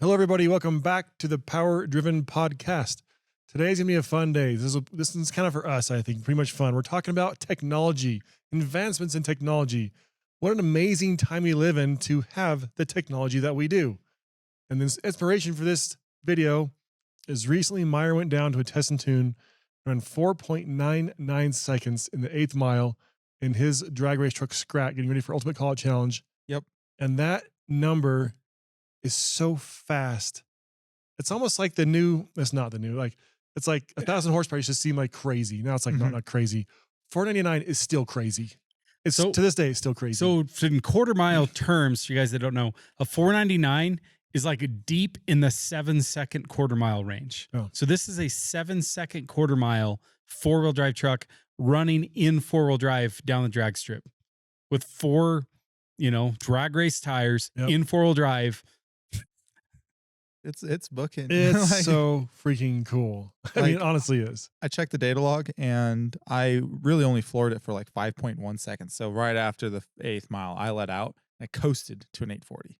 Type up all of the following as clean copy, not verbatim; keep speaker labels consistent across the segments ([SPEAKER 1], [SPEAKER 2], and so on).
[SPEAKER 1] Hello, everybody. Welcome back to the Power Driven Podcast. Today's going to be a fun day. This is kind of for us, I think, pretty much fun. We're talking about technology, advancements in technology. What an amazing time we live in to have the technology that we do. And the inspiration for this video is recently Myer went down to a test and tune, ran 4.99 seconds in the 8th mile in his drag race truck Scrat, getting ready for Ultimate Call Out Challenge.
[SPEAKER 2] Yep.
[SPEAKER 1] And that number is so fast. It's almost like the new, it's not the new, like it's like 1,000 horsepower used to seem like crazy. Now it's like not crazy. 499 is still crazy. It's to this day, it's still crazy.
[SPEAKER 2] So in quarter mile terms, for you guys that don't know, a 499 is like a deep in the 7-second quarter mile range.
[SPEAKER 1] Oh.
[SPEAKER 2] So this is a 7-second quarter mile 4-wheel drive truck running in 4-wheel drive down the drag strip with 4, drag race tires in 4-wheel drive.
[SPEAKER 3] It's booking.
[SPEAKER 1] It's like, so freaking cool. I mean, it honestly is.
[SPEAKER 3] I checked the data log and I really only floored it for like 5.1 seconds. So right after the 8th mile, I let out and I coasted to an 840.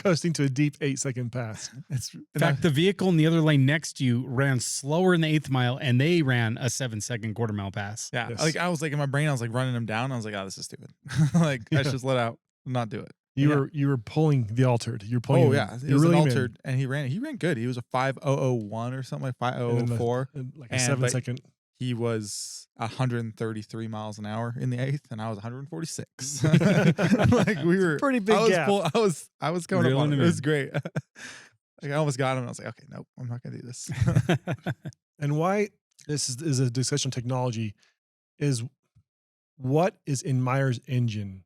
[SPEAKER 1] Coasting to a deep 8-second pass.
[SPEAKER 2] In fact, the vehicle in the other lane next to you ran slower in the 8th mile and they ran a 7-second quarter mile pass.
[SPEAKER 3] Yeah.
[SPEAKER 1] Yes.
[SPEAKER 3] Like I was like in my brain, I was like running them down. I was like, oh, this is stupid. I should just let out and not do it.
[SPEAKER 1] You were pulling the altered. You're pulling.
[SPEAKER 3] Oh yeah, it was really an altered, and he ran good. He was a 5:001 or something like 5:004,
[SPEAKER 1] like a 7-second.
[SPEAKER 3] He was 133 miles an hour in the 8th, and I was 146. Like we were
[SPEAKER 1] pretty big gap.
[SPEAKER 3] I was going up on it. It was great. Like I almost got him. And I was like, okay, nope, I'm not gonna do this.
[SPEAKER 1] And why this is a discussion on technology is what is in Myer's engine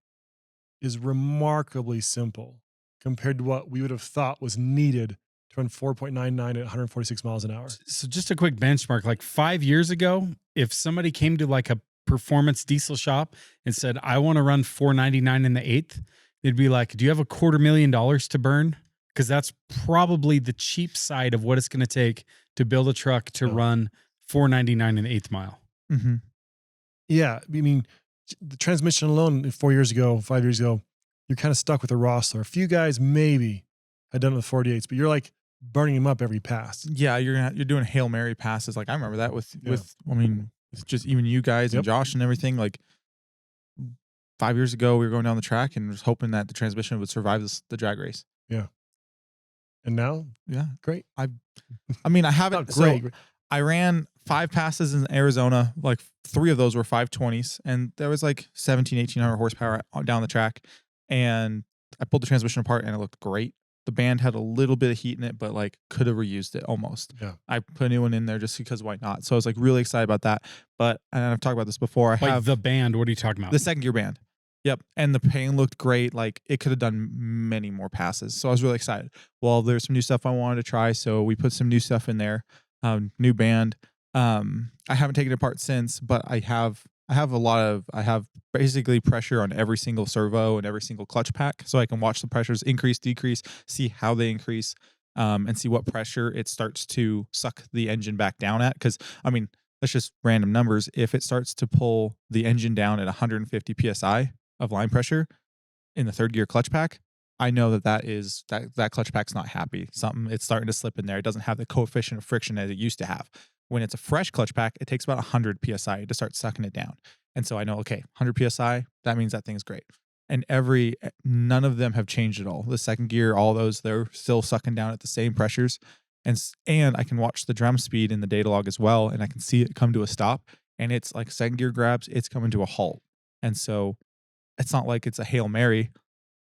[SPEAKER 1] is remarkably simple compared to what we would have thought was needed to run 4.99 at 146 miles an hour.
[SPEAKER 2] So just a quick benchmark, like 5 years ago, if somebody came to like a performance diesel shop and said, I want to run 499 in the 8th, they'd be like, do you have $250,000 to burn? Because that's probably the cheap side of what it's going to take to build a truck to run 499 in the 8th mile.
[SPEAKER 3] Mm-hmm.
[SPEAKER 1] Yeah. I mean, the transmission alone 5 years ago, you're kind of stuck with a Rossler. A few guys maybe had done it with 48s, but you're like burning them up every pass.
[SPEAKER 3] Yeah, you're doing Hail Mary passes. Like I remember that with just even you guys and Josh and everything. Like 5 years ago, we were going down the track and was hoping that the transmission would survive the drag race.
[SPEAKER 1] Yeah. And now, great.
[SPEAKER 3] I haven't.
[SPEAKER 1] Great.
[SPEAKER 3] So I ran 5 passes in Arizona, like 3 of those were 520s, and there was like 1,800 horsepower down the track. And I pulled the transmission apart and it looked great. The band had a little bit of heat in it, but like could have reused it almost.
[SPEAKER 1] Yeah.
[SPEAKER 3] I put a new one in there just because why not? So I was like really excited about that. But, and I've talked about this before. I have
[SPEAKER 2] the band. What are you talking about?
[SPEAKER 3] The second gear band. Yep. And the pain looked great. Like it could have done many more passes. So I was really excited. Well, there's some new stuff I wanted to try. So we put some new stuff in there. New band. I haven't taken it apart since, but I have basically pressure on every single servo and every single clutch pack. So I can watch the pressures increase, decrease, see how they increase, and see what pressure it starts to suck the engine back down at. Cause I mean, that's just random numbers. If it starts to pull the engine down at 150 PSI of line pressure in the 3rd gear clutch pack, I know that clutch pack's not happy. It's starting to slip in there. It doesn't have the coefficient of friction as it used to have. When it's a fresh clutch pack, it takes about 100 PSI to start sucking it down. And so I know, okay, 100 PSI, that means that thing's great. And none of them have changed at all. The second gear, all those, they're still sucking down at the same pressures. And I can watch the drum speed in the data log as well. And I can see it come to a stop. And it's like second gear grabs, it's coming to a halt. And so it's not like it's a Hail Mary.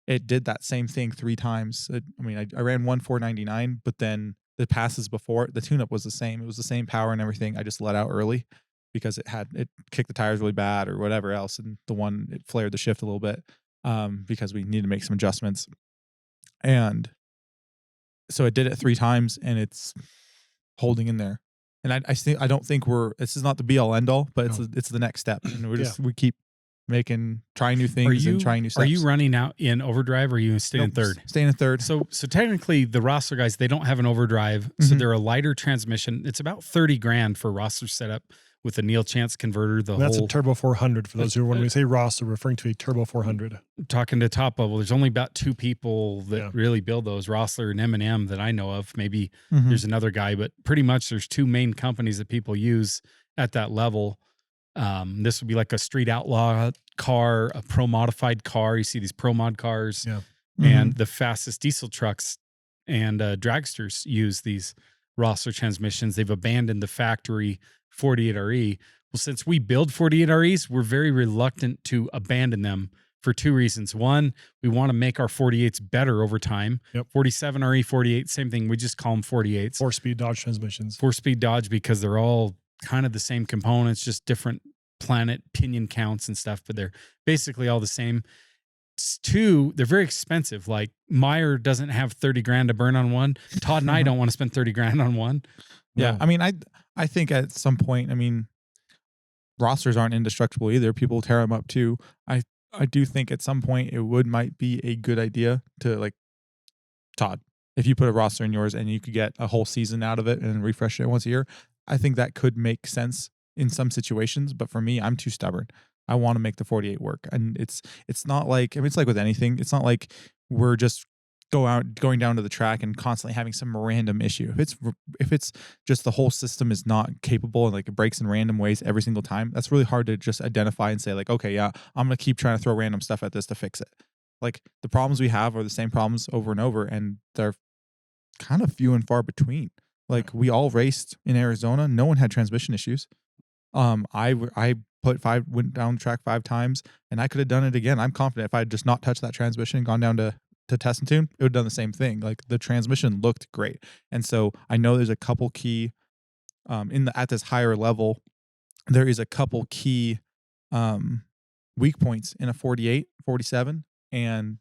[SPEAKER 3] It did that same thing 3 times. I ran 499, but then the passes before the tune-up was the same. It was the same power and everything. I just let out early because it kicked the tires really bad or whatever else. And it flared the shift a little bit because we needed to make some adjustments. And so it did it 3 times and it's holding in there. And I don't think this is not the be all end all, but it's the next step. And we keep trying new things and trying new steps.
[SPEAKER 2] Are you running out in overdrive or are you staying in 3rd?
[SPEAKER 3] Staying in 3rd.
[SPEAKER 2] So technically the Rossler guys, they don't have an overdrive. So they're a lighter transmission. It's about $30,000 for Rossler setup with a Neil Chance converter.
[SPEAKER 1] And that's a Turbo 400 for those who, when we say Ross, are referring to a Turbo 400.
[SPEAKER 2] Talking to Top Level, there's only about 2 people that really build those, Rossler and M&M, that I know of. Maybe there's another guy, but pretty much there's 2 main companies that people use at that level. This would be like a street outlaw car, a pro modified car. You see these pro mod cars, and the fastest diesel trucks and dragsters use these Rossler transmissions. They've abandoned the factory 48RE. Well, since we build 48REs, we're very reluctant to abandon them for 2 reasons. One, we want to make our 48s better over time. 47RE, 48, same thing. We just call them 48s.
[SPEAKER 1] 4-speed Dodge transmissions.
[SPEAKER 2] 4-speed Dodge, because they're all kind of the same components, just different planet pinion counts and stuff, but they're basically all the same. 2, they're very expensive. Like Myer doesn't have 30 grand to burn on one. Todd and I don't want to spend 30 grand on one.
[SPEAKER 3] Yeah.
[SPEAKER 1] No.
[SPEAKER 3] I mean, I think at some point, I mean, Rosters aren't indestructible either. People tear them up too. I do think at some point it might be a good idea to, like, Todd, if you put a roster in yours and you could get a whole season out of it and refresh it once a year, I think that could make sense in some situations. But for me, I'm too stubborn. I want to make the 48 work. And it's not like, I mean, it's like with anything. It's not like we're just going down to the track and constantly having some random issue. If it's just the whole system is not capable and like it breaks in random ways every single time, that's really hard to just identify and say like, okay, yeah, I'm going to keep trying to throw random stuff at this to fix it. Like the problems we have are the same problems over and over, and they're kind of few and far between. Like we all raced in Arizona. No one had transmission issues. I went down the track 5 times and I could have done it again. I'm confident if I had just not touched that transmission and gone down to test and tune, it would have done the same thing. Like the transmission looked great. And so I know there's a couple key, at this higher level, there is a couple key, weak points in a 48, 47. And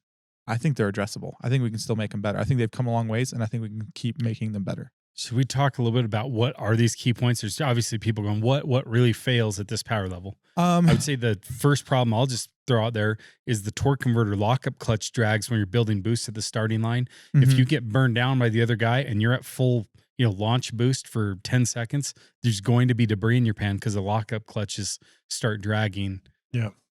[SPEAKER 3] I think they're addressable. I think we can still make them better. I think they've come a long ways, and I think we can keep making them better.
[SPEAKER 2] Should we talk a little bit about what are these key points? There's obviously people going, what really fails at this power level? I would say the first problem I'll just throw out there is the torque converter lockup clutch drags when you're building boosts at the starting line. If you get burned down by the other guy and you're at full, launch boost for 10 seconds, there's going to be debris in your pan because the lockup clutches start dragging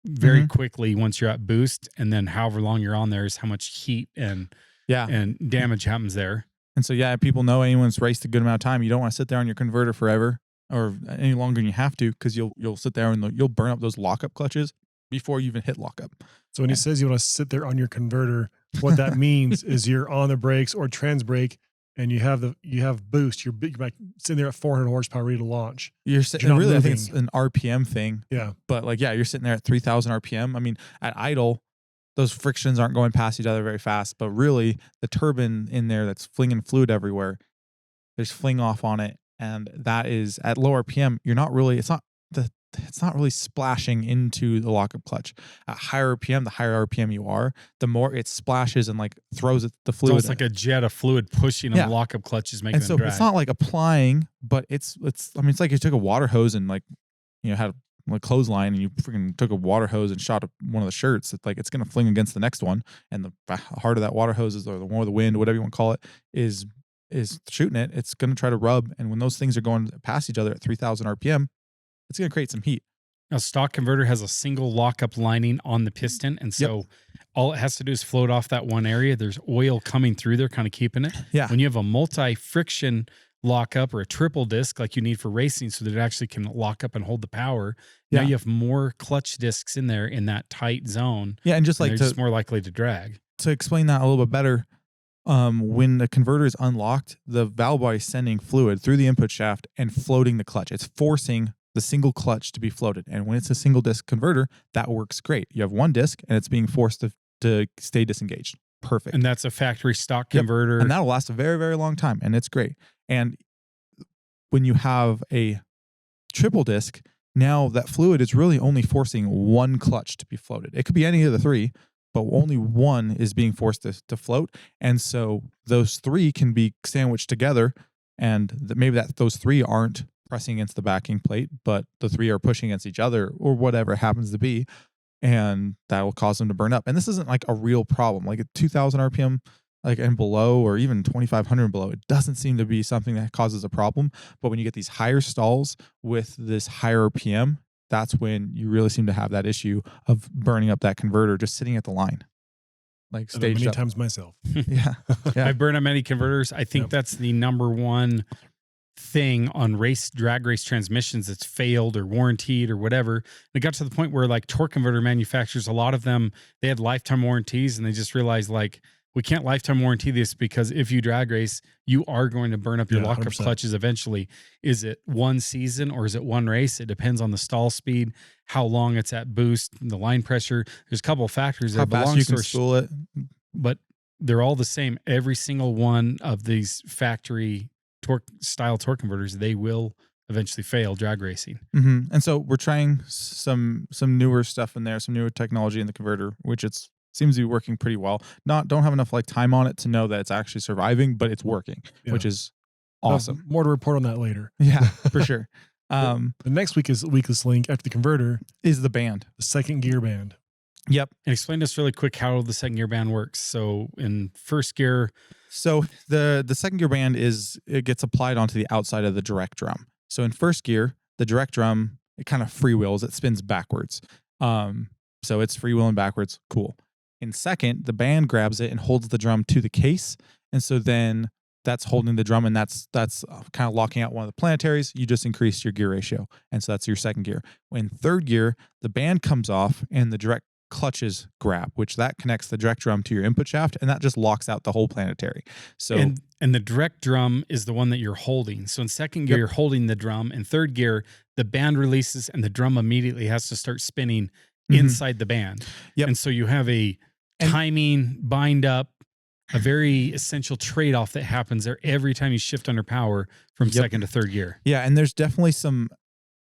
[SPEAKER 2] very quickly once you're at boost. And then however long you're on there is how much heat and damage happens there. And
[SPEAKER 3] so, people know anyone's raced a good amount of time. You don't want to sit there on your converter forever or any longer than you have to, because you'll sit there and you'll burn up those lockup clutches before you even hit lockup.
[SPEAKER 1] So when he says you want to sit there on your converter, what that means is you're on the brakes or trans brake and you have boost. You're like sitting there at 400 horsepower ready to launch.
[SPEAKER 3] You're sitting really, I think it's an RPM thing.
[SPEAKER 1] Yeah.
[SPEAKER 3] But you're sitting there at 3,000 RPM. I mean, at idle, those frictions aren't going past each other very fast, but really the turbine in there that's flinging fluid everywhere, there's fling off on it. And that is at low RPM. It's not really splashing into the lockup clutch. At higher RPM, the higher RPM you are, the more it splashes and like throws the fluid.
[SPEAKER 2] So it's like a jet of fluid pushing on the lockup clutch is making them drag.
[SPEAKER 3] It's not like applying, but it's like you took a water hose and had a clothesline and you freaking took a water hose and shot one of the shirts. It's going to fling against the next one. And the harder that water hose is, or the more the wind, whatever you want to call it, is shooting it, it's going to try to rub. And when those things are going past each other at 3,000 RPM, it's going to create some heat.
[SPEAKER 2] A stock converter has a single lockup lining on the piston. And so all it has to do is float off that one area. There's oil coming through there, kind of keeping it.
[SPEAKER 3] Yeah.
[SPEAKER 2] When you have a multi-friction lockup or a triple disc like you need for racing so that it actually can lock up and hold the power, now you have more clutch discs in there in that tight zone.
[SPEAKER 3] Yeah, and they're
[SPEAKER 2] just more likely to drag.
[SPEAKER 3] To explain that a little bit better, when the converter is unlocked, the valve body is sending fluid through the input shaft and floating the clutch. It's forcing the single clutch to be floated. And when it's a single disc converter, that works great. You have one disc and it's being forced to stay disengaged. Perfect.
[SPEAKER 2] And that's a factory stock converter.
[SPEAKER 3] And that'll last a very, very long time. And it's great. And when you have a triple disc, now that fluid is really only forcing one clutch to be floated. It could be any of the 3, but only one is being forced to float. And so those 3 can be sandwiched together, and maybe those 3 aren't pressing against the backing plate, but the 3 are pushing against each other or whatever it happens to be. And that will cause them to burn up. And this isn't like a real problem. Like at 2,000 RPM, like and below, or even 2,500 and below, it doesn't seem to be something that causes a problem. But when you get these higher stalls with this higher RPM, that's when you really seem to have that issue of burning up that converter just sitting at the line, like
[SPEAKER 1] I've done it
[SPEAKER 3] staged
[SPEAKER 1] many
[SPEAKER 3] up.
[SPEAKER 1] times myself.
[SPEAKER 3] Yeah. Yeah.
[SPEAKER 2] I burn up many converters. I think
[SPEAKER 1] Yep.
[SPEAKER 2] that's the number one thing on drag race transmissions that's failed or warranted or whatever. It got to the point where like torque converter manufacturers, a lot of them, they had lifetime warranties, and they just realized like, we can't lifetime warranty this, because if you drag race, you are going to burn up your
[SPEAKER 1] Yeah,
[SPEAKER 2] lockup
[SPEAKER 1] 100%.
[SPEAKER 2] clutches eventually. Is it one season or is it one race? It depends on the stall speed, how long it's at boost, the line pressure. There's a couple of factors
[SPEAKER 3] How
[SPEAKER 2] there. But
[SPEAKER 3] fast
[SPEAKER 2] long
[SPEAKER 3] you can
[SPEAKER 2] story
[SPEAKER 3] spool it.
[SPEAKER 2] but they're all the same. Every single one of these factory torque converters, they will eventually fail drag racing.
[SPEAKER 3] And so we're trying some newer stuff in there, some newer technology in the converter, which seems to be working pretty well. Don't have enough like time on it to know that it's actually surviving, but it's working,
[SPEAKER 1] Yeah.
[SPEAKER 3] which is
[SPEAKER 1] We'll have
[SPEAKER 3] awesome.
[SPEAKER 1] more to report on that later.
[SPEAKER 3] Yeah, for sure.
[SPEAKER 1] The next week is weakless link after the converter,
[SPEAKER 3] Is the band.
[SPEAKER 1] the second gear band.
[SPEAKER 3] Yep.
[SPEAKER 2] And explain to us really quick how the second gear band works. So in first gear,
[SPEAKER 3] So the second gear band it gets applied onto the outside of the direct drum. So in first gear, the direct drum, it kind of freewheels, it spins backwards. So it's freewheeling backwards. Cool. In second, the band grabs it and holds the drum to the case. And so then that's holding the drum, and that's kind of locking out one of the planetaries. You just increased your gear ratio. And so that's your second gear. In third gear, the band comes off and the direct clutches grab, which that connects the direct drum to your input shaft, and that just locks out the whole planetary. So
[SPEAKER 2] and the direct drum is the one that you're holding. So in second gear,
[SPEAKER 3] Yep.
[SPEAKER 2] you're holding the drum. In third gear, the band releases and the drum immediately has to start spinning inside the band.
[SPEAKER 3] Yep.
[SPEAKER 2] And so you have a timing bind up, a very essential trade-off that happens there every time you shift under power from second to third gear.
[SPEAKER 3] Yeah, and there's definitely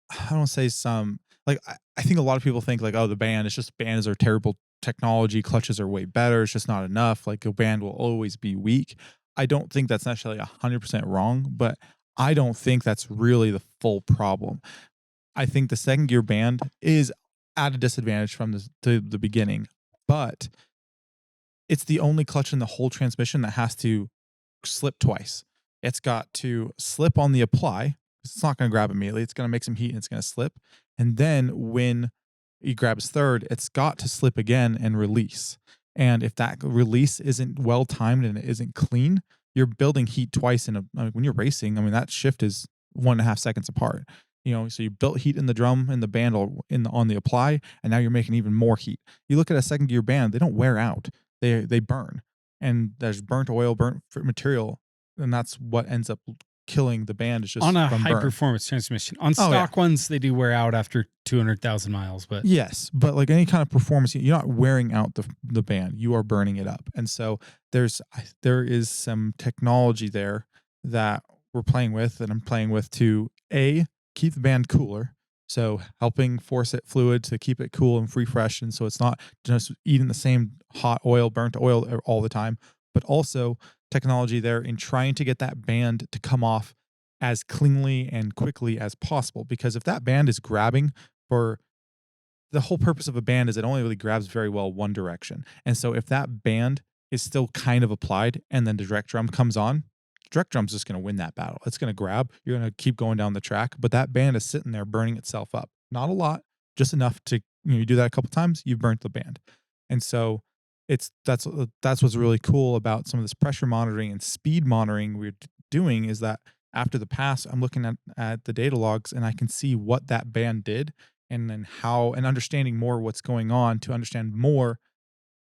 [SPEAKER 3] I don't say some, like I think a lot of people think like, oh, bands are terrible technology, clutches are way better, it's just not enough, like a band will always be weak. I don't think that's necessarily 100% wrong, but I don't think that's really the full problem. I think the second gear band is at a disadvantage from the beginning, but it's the only clutch in the whole transmission that has to slip twice. It's got to slip on the apply. It's not going to grab immediately. It's going to make some heat and it's going to slip. And then when he grabs third, it's got to slip again and release. And if that release isn't well timed and it isn't clean, you're building heat twice when you're racing. I mean, that shift is 1.5 seconds apart. So you built heat in the drum and the band on the apply, and now you're making even more heat. You look at a second gear band, they don't wear out. They burn, and there's burnt oil, burnt material, and that's what ends up killing the band. Is just
[SPEAKER 2] on a
[SPEAKER 3] from
[SPEAKER 2] high
[SPEAKER 3] burn.
[SPEAKER 2] performance transmission. On stock ones, they do wear out after 200,000 miles. But
[SPEAKER 3] yes, but like any kind of performance, you're not wearing out the band. You are burning it up, and so there is some technology there that we're playing with, and I'm playing with to keep the band cooler. So helping force it fluid to keep it cool and fresh, and so it's not just eating the same hot oil, burnt oil all the time, but also technology there in trying to get that band to come off as cleanly and quickly as possible. Because if that band is grabbing, for the whole purpose of a band is it only really grabs very well one direction. And so if that band is still kind of applied and then the direct drum comes on, direct drum's just going to win that battle. It's going to grab. You're going to keep going down the track, but that band is sitting there burning itself up. Not a lot, just enough to you do that a couple times, you've burnt the band. And so that's what's really cool about some of this pressure monitoring and speed monitoring we're doing, is that after the pass, I'm looking at the data logs and I can see what that band did, and then and understanding more what's going on to understand more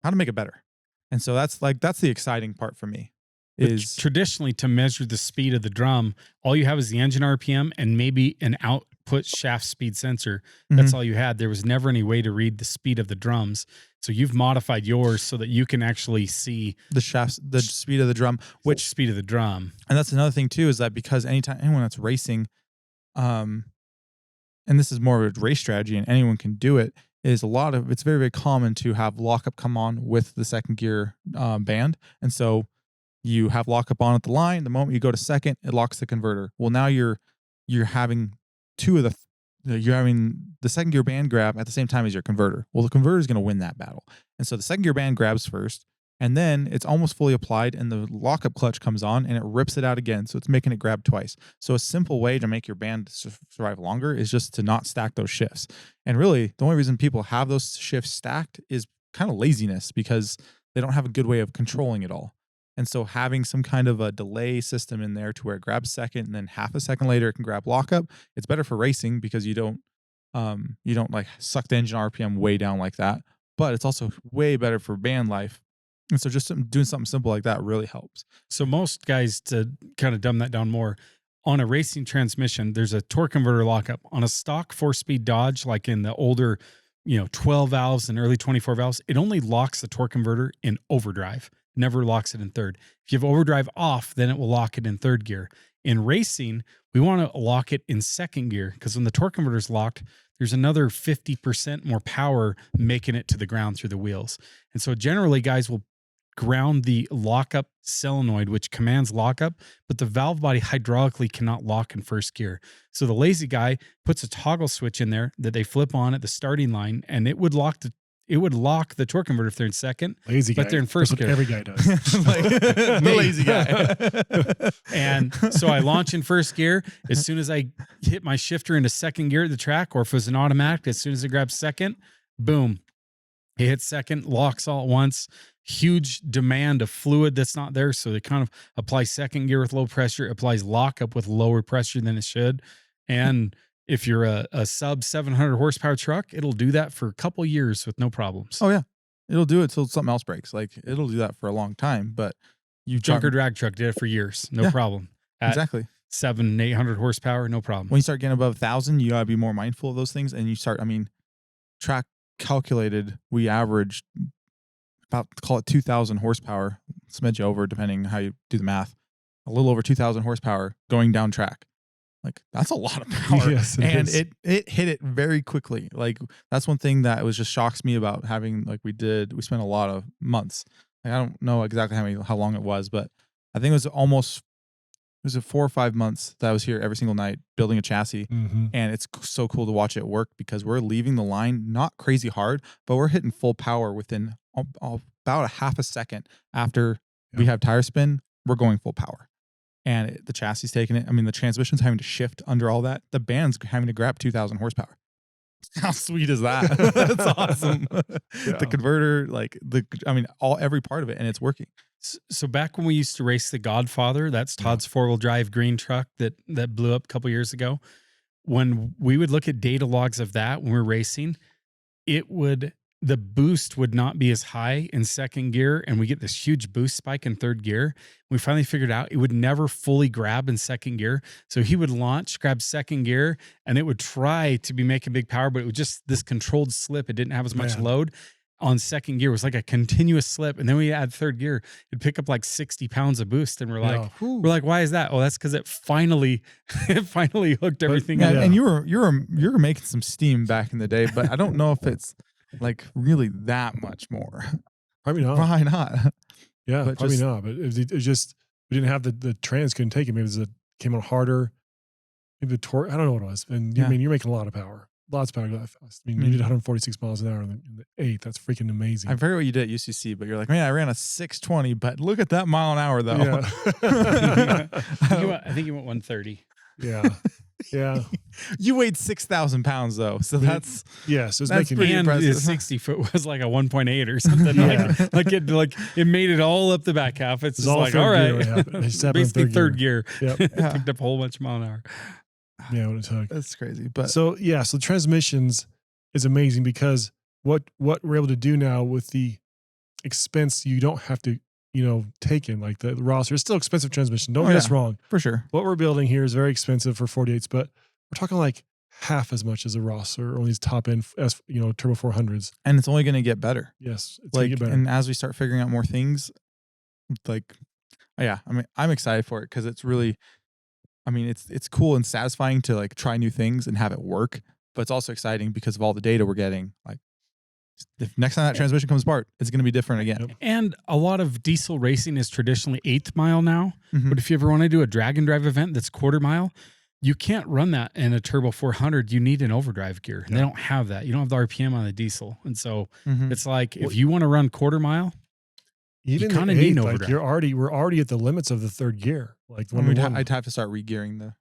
[SPEAKER 3] how to make it better. And so that's the exciting part for me. Is
[SPEAKER 2] traditionally, to measure the speed of the drum, all you have is the engine RPM and maybe an output shaft speed sensor. That's all you had. There was never any way to read the speed of the drums. So you've modified yours so that you can actually see
[SPEAKER 3] the speed of the drum,
[SPEAKER 2] which speed of the drum.
[SPEAKER 3] And that's another thing too, is that because anyone that's racing, and this is more of a race strategy and anyone can do it, is it's very, very common to have lockup come on with the second gear band. And so you have lockup on at the line. The moment you go to second, it locks the converter. Well, now you're having you're having the second gear band grab at the same time as your converter. Well, the converter is going to win that battle. And so the second gear band grabs first. And then it's almost fully applied and the lockup clutch comes on and it rips it out again. So it's making it grab twice. So a simple way to make your band survive longer is just to not stack those shifts. And really the only reason people have those shifts stacked is kind of laziness because they don't have a good way of controlling it all. And so having some kind of a delay system in there to where it grabs second and then half a second later it can grab lockup, it's better for racing because you don't like suck the engine RPM way down like that. But it's also way better for band life. And so just doing something simple like that really helps.
[SPEAKER 2] So most guys, to kind of dumb that down more, on a racing transmission, there's a torque converter lockup. On a stock 4-speed Dodge, like in the older, 12 valves and early 24 valves, it only locks the torque converter in overdrive, never locks it in third. If you have overdrive off, then it will lock it in third gear. In racing, we want to lock it in second gear because when the torque converter is locked, there's another 50% more power making it to the ground through the wheels. And so generally guys will ground the lockup solenoid, which commands lockup, but the valve body hydraulically cannot lock in first gear. So the lazy guy puts a toggle switch in there that they flip on at the starting line, and it would lock the torque converter if they're in second.
[SPEAKER 1] Lazy guy.
[SPEAKER 2] But they're in first gear.
[SPEAKER 1] Every guy does.
[SPEAKER 3] The lazy guy.
[SPEAKER 2] And so I launch in first gear. As soon as I hit my shifter into second gear at the track, or if it was an automatic, as soon as it grabs second, boom, it hits second, locks all at once. Huge demand of fluid that's not there. So they kind of apply second gear with low pressure, applies lockup with lower pressure than it should. And if you're a sub 700 horsepower truck, it'll do that for a couple years with no problems.
[SPEAKER 3] Oh yeah. It'll do it till something else breaks. Like it'll do that for a long time, but
[SPEAKER 2] Junker drag truck did it for years. No problem. At
[SPEAKER 3] exactly.
[SPEAKER 2] 700-800 horsepower, no problem.
[SPEAKER 3] When you start getting above 1,000, you gotta be more mindful of those things. And you start, track calculated, we averaged about, call it 2,000 horsepower, smidge over, depending how you do the math, a little over 2,000 horsepower going down track. Like that's a lot of power.
[SPEAKER 1] Yes,
[SPEAKER 3] and it hit it very quickly. Like that's one thing that was just shocks me about having, like we spent a lot of months. Like, I don't know exactly how long it was, but I think it was 4 or 5 months that I was here every single night building a chassis.
[SPEAKER 1] Mm-hmm.
[SPEAKER 3] And it's so cool to watch it work because we're leaving the line not crazy hard, but we're hitting full power within about a half a second after we have tire spin. We're going full power. And the chassis is taking it. The transmission's having to shift under all that. The band's having to grab 2,000 horsepower. How sweet is that? That's awesome.
[SPEAKER 1] Yeah.
[SPEAKER 3] The converter, every part of it, and it's working.
[SPEAKER 2] So back when we used to race the Godfather, that's Todd's 4-wheel drive green truck that blew up a couple years ago. When we would look at data logs of that when we were racing, the boost would not be as high in second gear, and we get this huge boost spike in third gear. We finally figured out it would never fully grab in second gear. So he would launch, grab second gear, and it would try to be making big power, but it was just this controlled slip. It didn't have as much load. On second gear, it was like a continuous slip. And then we add third gear, it'd pick up like 60 pounds of boost. And we're like, why is that? Oh, that's because it finally hooked everything up.
[SPEAKER 3] And you were making some steam back in the day, but I don't know if it's like really that much more.
[SPEAKER 1] Probably not.
[SPEAKER 3] Why not?
[SPEAKER 1] Yeah,
[SPEAKER 3] But
[SPEAKER 1] probably
[SPEAKER 3] just-
[SPEAKER 1] not. But it just, we didn't have the trans couldn't take it. Maybe it came on harder. Maybe the torque, I don't know what it was. And you're making a lot of power. Lots of power that fast. You did 146 miles an hour in the 8th. That's freaking amazing.
[SPEAKER 3] I forget what you did at UCC, but you're like, man, I ran a 620, but look at that mile an hour though.
[SPEAKER 1] Yeah.
[SPEAKER 2] I think you went 130.
[SPEAKER 1] Yeah. Yeah.
[SPEAKER 3] You weighed 6,000 pounds though, so that's
[SPEAKER 1] Yes. It was
[SPEAKER 3] That's
[SPEAKER 1] making
[SPEAKER 3] pretty
[SPEAKER 2] And the
[SPEAKER 3] impressive.
[SPEAKER 2] 60 foot was like a 1.8 or something.
[SPEAKER 1] Yeah.
[SPEAKER 2] It made it all up the back half. It's
[SPEAKER 1] It's
[SPEAKER 2] just
[SPEAKER 1] all
[SPEAKER 2] like,
[SPEAKER 1] third
[SPEAKER 2] all
[SPEAKER 1] gear
[SPEAKER 2] right.
[SPEAKER 1] when it happened. It just happened in
[SPEAKER 2] Basically third
[SPEAKER 1] gear.
[SPEAKER 2] gear.
[SPEAKER 1] Yep.
[SPEAKER 3] Yeah.
[SPEAKER 2] Picked up a whole bunch of mile an hour.
[SPEAKER 1] Yeah, what it took.
[SPEAKER 3] that's crazy. But
[SPEAKER 1] So transmissions is amazing because what we're able to do now with the expense you don't have to, take in, like the Ross. It's still expensive transmission. Don't get us wrong.
[SPEAKER 3] for sure.
[SPEAKER 1] What we're building here is very expensive for 48s, but we're talking like half as much as a Ross or these top end, turbo 400s.
[SPEAKER 3] And it's only going to get better.
[SPEAKER 1] Yes, it's gonna
[SPEAKER 3] Like,
[SPEAKER 1] get better.
[SPEAKER 3] and as we start figuring out more things, I'm excited for it because it's really, it's cool and satisfying to like try new things and have it work. But it's also exciting because of all the data we're getting. Like, if next time that transmission comes apart, it's going to be different again.
[SPEAKER 1] Yep.
[SPEAKER 2] And a lot of diesel racing is traditionally 8th mile now.
[SPEAKER 3] Mhm.
[SPEAKER 2] But if you ever want to do a drag and drive event that's quarter mile, you can't run that in a turbo 400. You need an overdrive gear. And they don't have that. You don't have the RPM on the diesel. And so
[SPEAKER 3] Mhm.
[SPEAKER 2] it's like, if you want to run quarter mile,
[SPEAKER 1] Even
[SPEAKER 2] kinda
[SPEAKER 1] the
[SPEAKER 2] need
[SPEAKER 1] eighth,
[SPEAKER 2] an
[SPEAKER 1] like
[SPEAKER 2] overdrive.
[SPEAKER 1] we're already at the limits of the third gear. Like
[SPEAKER 3] I
[SPEAKER 1] when
[SPEAKER 3] mean,
[SPEAKER 1] we won,
[SPEAKER 3] I'd have to start re-gearing the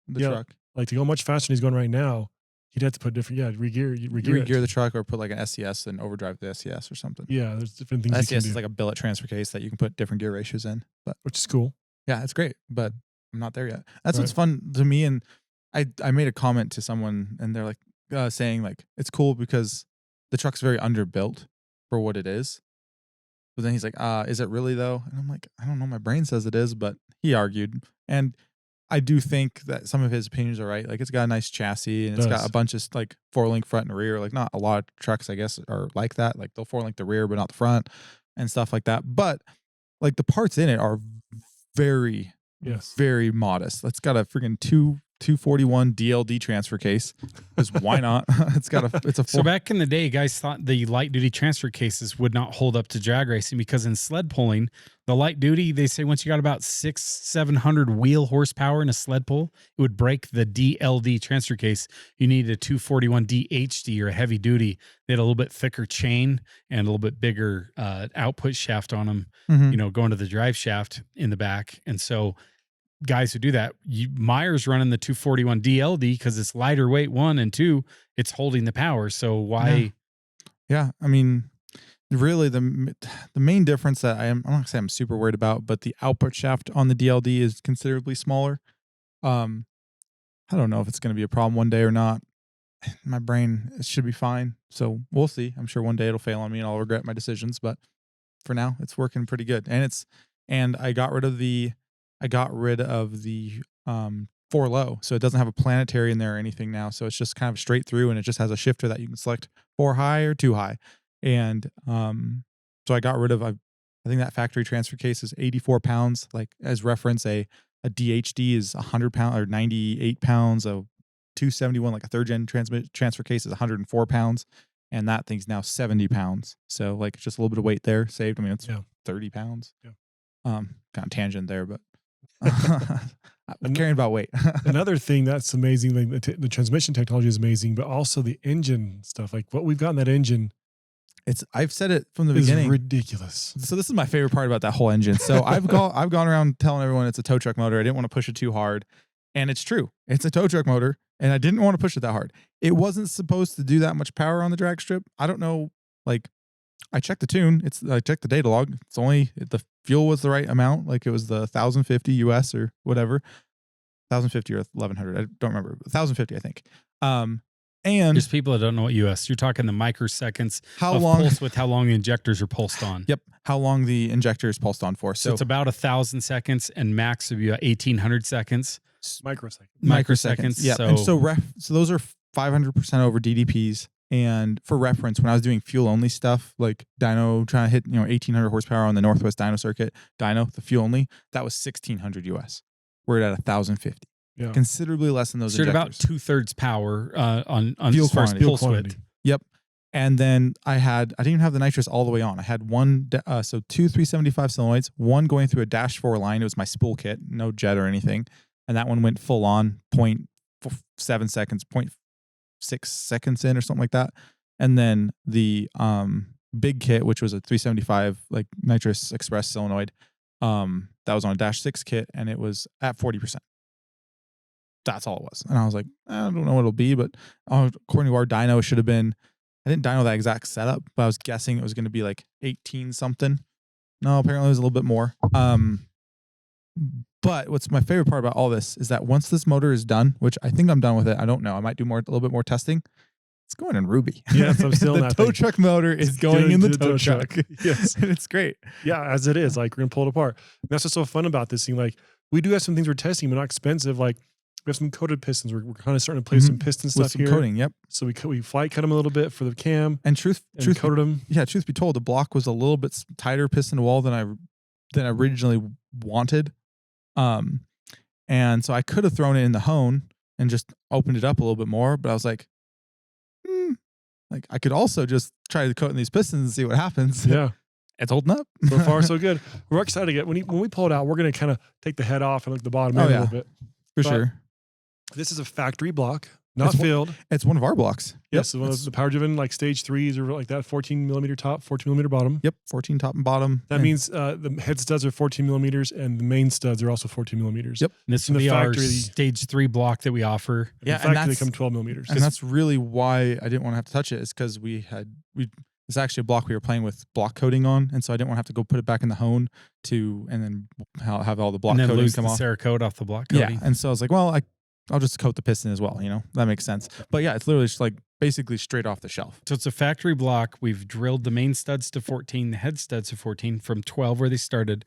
[SPEAKER 1] Yeah.
[SPEAKER 3] truck.
[SPEAKER 1] like to go much faster than he's going right now, he'd have to put different, re-gear
[SPEAKER 3] Re-gear
[SPEAKER 1] it.
[SPEAKER 3] the truck or put like an SCS and overdrive the SCS or something.
[SPEAKER 1] Yeah, there's different things
[SPEAKER 3] The
[SPEAKER 1] you can
[SPEAKER 3] SCS
[SPEAKER 1] do,
[SPEAKER 3] is like a billet transfer case that you can put different gear ratios in. But
[SPEAKER 1] which is cool.
[SPEAKER 3] yeah, it's great. But I'm not there yet. That's
[SPEAKER 1] Right.
[SPEAKER 3] what's fun to me. And I made a comment to someone and they're like saying like it's cool because the truck's very underbuilt for what it is. But then he's like, is it really though? And I'm like, I don't know. My brain says it is, but he argued. And I do think that some of his opinions are right. Like it's got a nice chassis and it's got
[SPEAKER 1] Does.
[SPEAKER 3] a bunch of like 4-link front and rear. Like not a lot of trucks, I guess, are like that. Like they'll 4-link the rear, but not the front and stuff like that. But like the parts in it are very,
[SPEAKER 1] Yes.
[SPEAKER 3] very modest. It's got a freaking 241 DLD transfer case. Because why not? It's a
[SPEAKER 2] So back in the day, guys thought the light duty transfer cases would not hold up to drag racing because in sled pulling, the light duty, they say once you got about 600-700 wheel horsepower in a sled pull, it would break the DLD transfer case. You needed a 241 DHD or a heavy duty. They had a little bit thicker chain and a little bit bigger output shaft on them,
[SPEAKER 3] Mhm.
[SPEAKER 2] going to the drive shaft in the back. And so guys who do that, Myer's running the 241 DLD because it's lighter weight, 1, and 2, it's holding the power. So why?
[SPEAKER 3] Yeah, I mean, really the main difference that I'm not gonna say I'm super worried about, but the output shaft on the DLD is considerably smaller. I don't know if it's going to be a problem one day or not. My brain, it should be fine. So we'll see. I'm sure one day it'll fail on me and I'll regret my decisions, but for now it's working pretty good. And I got rid of the 4 low. So it doesn't have a planetary in there or anything now. So it's just kind of straight through and it just has a shifter that you can select 4 high or 2 high. And so I got rid of, I think that factory transfer case is 84 pounds. Like as reference, a DHD is 100 pounds or 98 pounds. A 271, like a third gen transfer case is 104 pounds. And that thing's now 70 pounds. So like just a little bit of weight there saved. I mean, it's 30 pounds.
[SPEAKER 1] Yeah.
[SPEAKER 3] Kind of tangent there, but I'm caring about weight.
[SPEAKER 1] Another thing that's amazing, like the transmission technology is amazing, but also the engine stuff. Like what we've got in that engine
[SPEAKER 3] I've said it from the
[SPEAKER 1] is
[SPEAKER 3] beginning.
[SPEAKER 1] ridiculous.
[SPEAKER 3] So this is my favorite part about that whole engine. So I've gone around telling everyone it's a tow truck motor. I didn't want to push it too hard. And it's true. It's a tow truck motor. And I didn't want to push it that hard. It wasn't supposed to do that much power on the drag strip. I don't know. Like I checked the tune. I checked the data log. It's only the fuel was the right amount. Like it was the 1,050 US or whatever. 1,050 or 1,100. I don't remember. 1,050, I think. And
[SPEAKER 2] There's people that don't know what US. You're talking the microseconds
[SPEAKER 3] how
[SPEAKER 2] of
[SPEAKER 3] long
[SPEAKER 2] pulse with how long the injectors are pulsed on.
[SPEAKER 3] Yep. How long the injector is pulsed on for.
[SPEAKER 2] So it's about 1,000 seconds and max would be about 1,800 seconds.
[SPEAKER 1] Microseconds.
[SPEAKER 3] Yeah.
[SPEAKER 2] So,
[SPEAKER 3] And so those are 500% over DDPs. And for reference, when I was doing fuel only stuff, like dyno, trying to hit 1,800 horsepower on the Northwest dyno circuit, dyno, the fuel only, that was 1,600 US. We're at 1,050.
[SPEAKER 1] Yeah.
[SPEAKER 3] Considerably less than those
[SPEAKER 2] so you're
[SPEAKER 3] injectors.
[SPEAKER 2] about 2/3 power on
[SPEAKER 3] Fuel
[SPEAKER 2] as far as
[SPEAKER 3] quantity.
[SPEAKER 2] pulse
[SPEAKER 1] quantity.
[SPEAKER 2] width.
[SPEAKER 3] Yep. And then I didn't even have the nitrous all the way on. I had so 2 375 solenoids, one going through a -4 line. It was my spool kit, no jet or anything. And that one went full on 0.7 seconds, 0.6 seconds in or something like that. And then the big kit, which was a 375 like nitrous express solenoid, that was on a -6 kit and it was at 40%. That's all it was. And I was like, I don't know what it'll be, but according to our dyno, it should have been, I didn't dyno that exact setup, but I was guessing it was going to be like 18 something. No, apparently it was a little bit more. But what's my favorite part about all this is that once this motor is done, which I think I'm done with it. I don't know. I might do a little bit more testing. It's going in Ruby.
[SPEAKER 1] Yes, I'm still in
[SPEAKER 3] the
[SPEAKER 1] that
[SPEAKER 3] tow
[SPEAKER 1] thing.
[SPEAKER 3] truck motor is going in the tow truck.
[SPEAKER 1] Yes.
[SPEAKER 3] And it's great.
[SPEAKER 1] Yeah, as it is. Like we're gonna pull it apart. And that's what's so fun about this thing. Like we do have some things we're testing, but not expensive. Like we have some coated pistons. We're kind of starting to play some piston
[SPEAKER 3] With
[SPEAKER 1] stuff
[SPEAKER 3] some
[SPEAKER 1] here.
[SPEAKER 3] coating. Yep.
[SPEAKER 1] So we flight cut them a little bit for the cam
[SPEAKER 3] And truth
[SPEAKER 1] coated them.
[SPEAKER 3] Yeah, truth be told, the block was a little bit tighter piston to wall than I originally wanted. And so I could have thrown it in the hone and just opened it up a little bit more, but I was like, like I could also just try to coat in these pistons and see what happens.
[SPEAKER 1] Yeah.
[SPEAKER 3] It's holding up.
[SPEAKER 1] So far, so good. We're excited to get when we pull it out, we're gonna kind of take the head off and look at the bottom
[SPEAKER 3] Oh,
[SPEAKER 1] end a
[SPEAKER 3] yeah.
[SPEAKER 1] little bit.
[SPEAKER 3] For
[SPEAKER 1] But
[SPEAKER 3] sure.
[SPEAKER 1] This is a factory block. Not
[SPEAKER 3] It's one-
[SPEAKER 1] filled.
[SPEAKER 3] It's one of our blocks.
[SPEAKER 1] Yes, one of the power driven like stage 3s are like that 14 millimeter top, 14 millimeter bottom.
[SPEAKER 3] Yep, 14 top and bottom.
[SPEAKER 1] That means the head studs are 14 millimeters and the main studs are also 14 millimeters.
[SPEAKER 3] Yep.
[SPEAKER 2] And this
[SPEAKER 1] In
[SPEAKER 2] will
[SPEAKER 1] the
[SPEAKER 2] be our
[SPEAKER 1] factory-
[SPEAKER 2] stage 3 block that we offer.
[SPEAKER 1] In
[SPEAKER 3] Yeah, and
[SPEAKER 1] fact, they
[SPEAKER 3] that's-
[SPEAKER 1] come 12 millimeters.
[SPEAKER 3] And that's really why I didn't want to have to touch it, is because it's actually a block we were playing with block coating on, and so I didn't want to have to go put it back in the hone and then have all the block
[SPEAKER 2] And then
[SPEAKER 3] coating
[SPEAKER 2] lose
[SPEAKER 3] come
[SPEAKER 2] the
[SPEAKER 3] off.
[SPEAKER 2] Cerakote off the block coating.
[SPEAKER 3] Yeah, and so I was like, well, I'll just coat the piston as well. That makes sense. But yeah, it's literally just like basically straight off the shelf.
[SPEAKER 2] So it's a factory block. We've drilled the main studs to 14, the head studs to 14 from 12 where they started.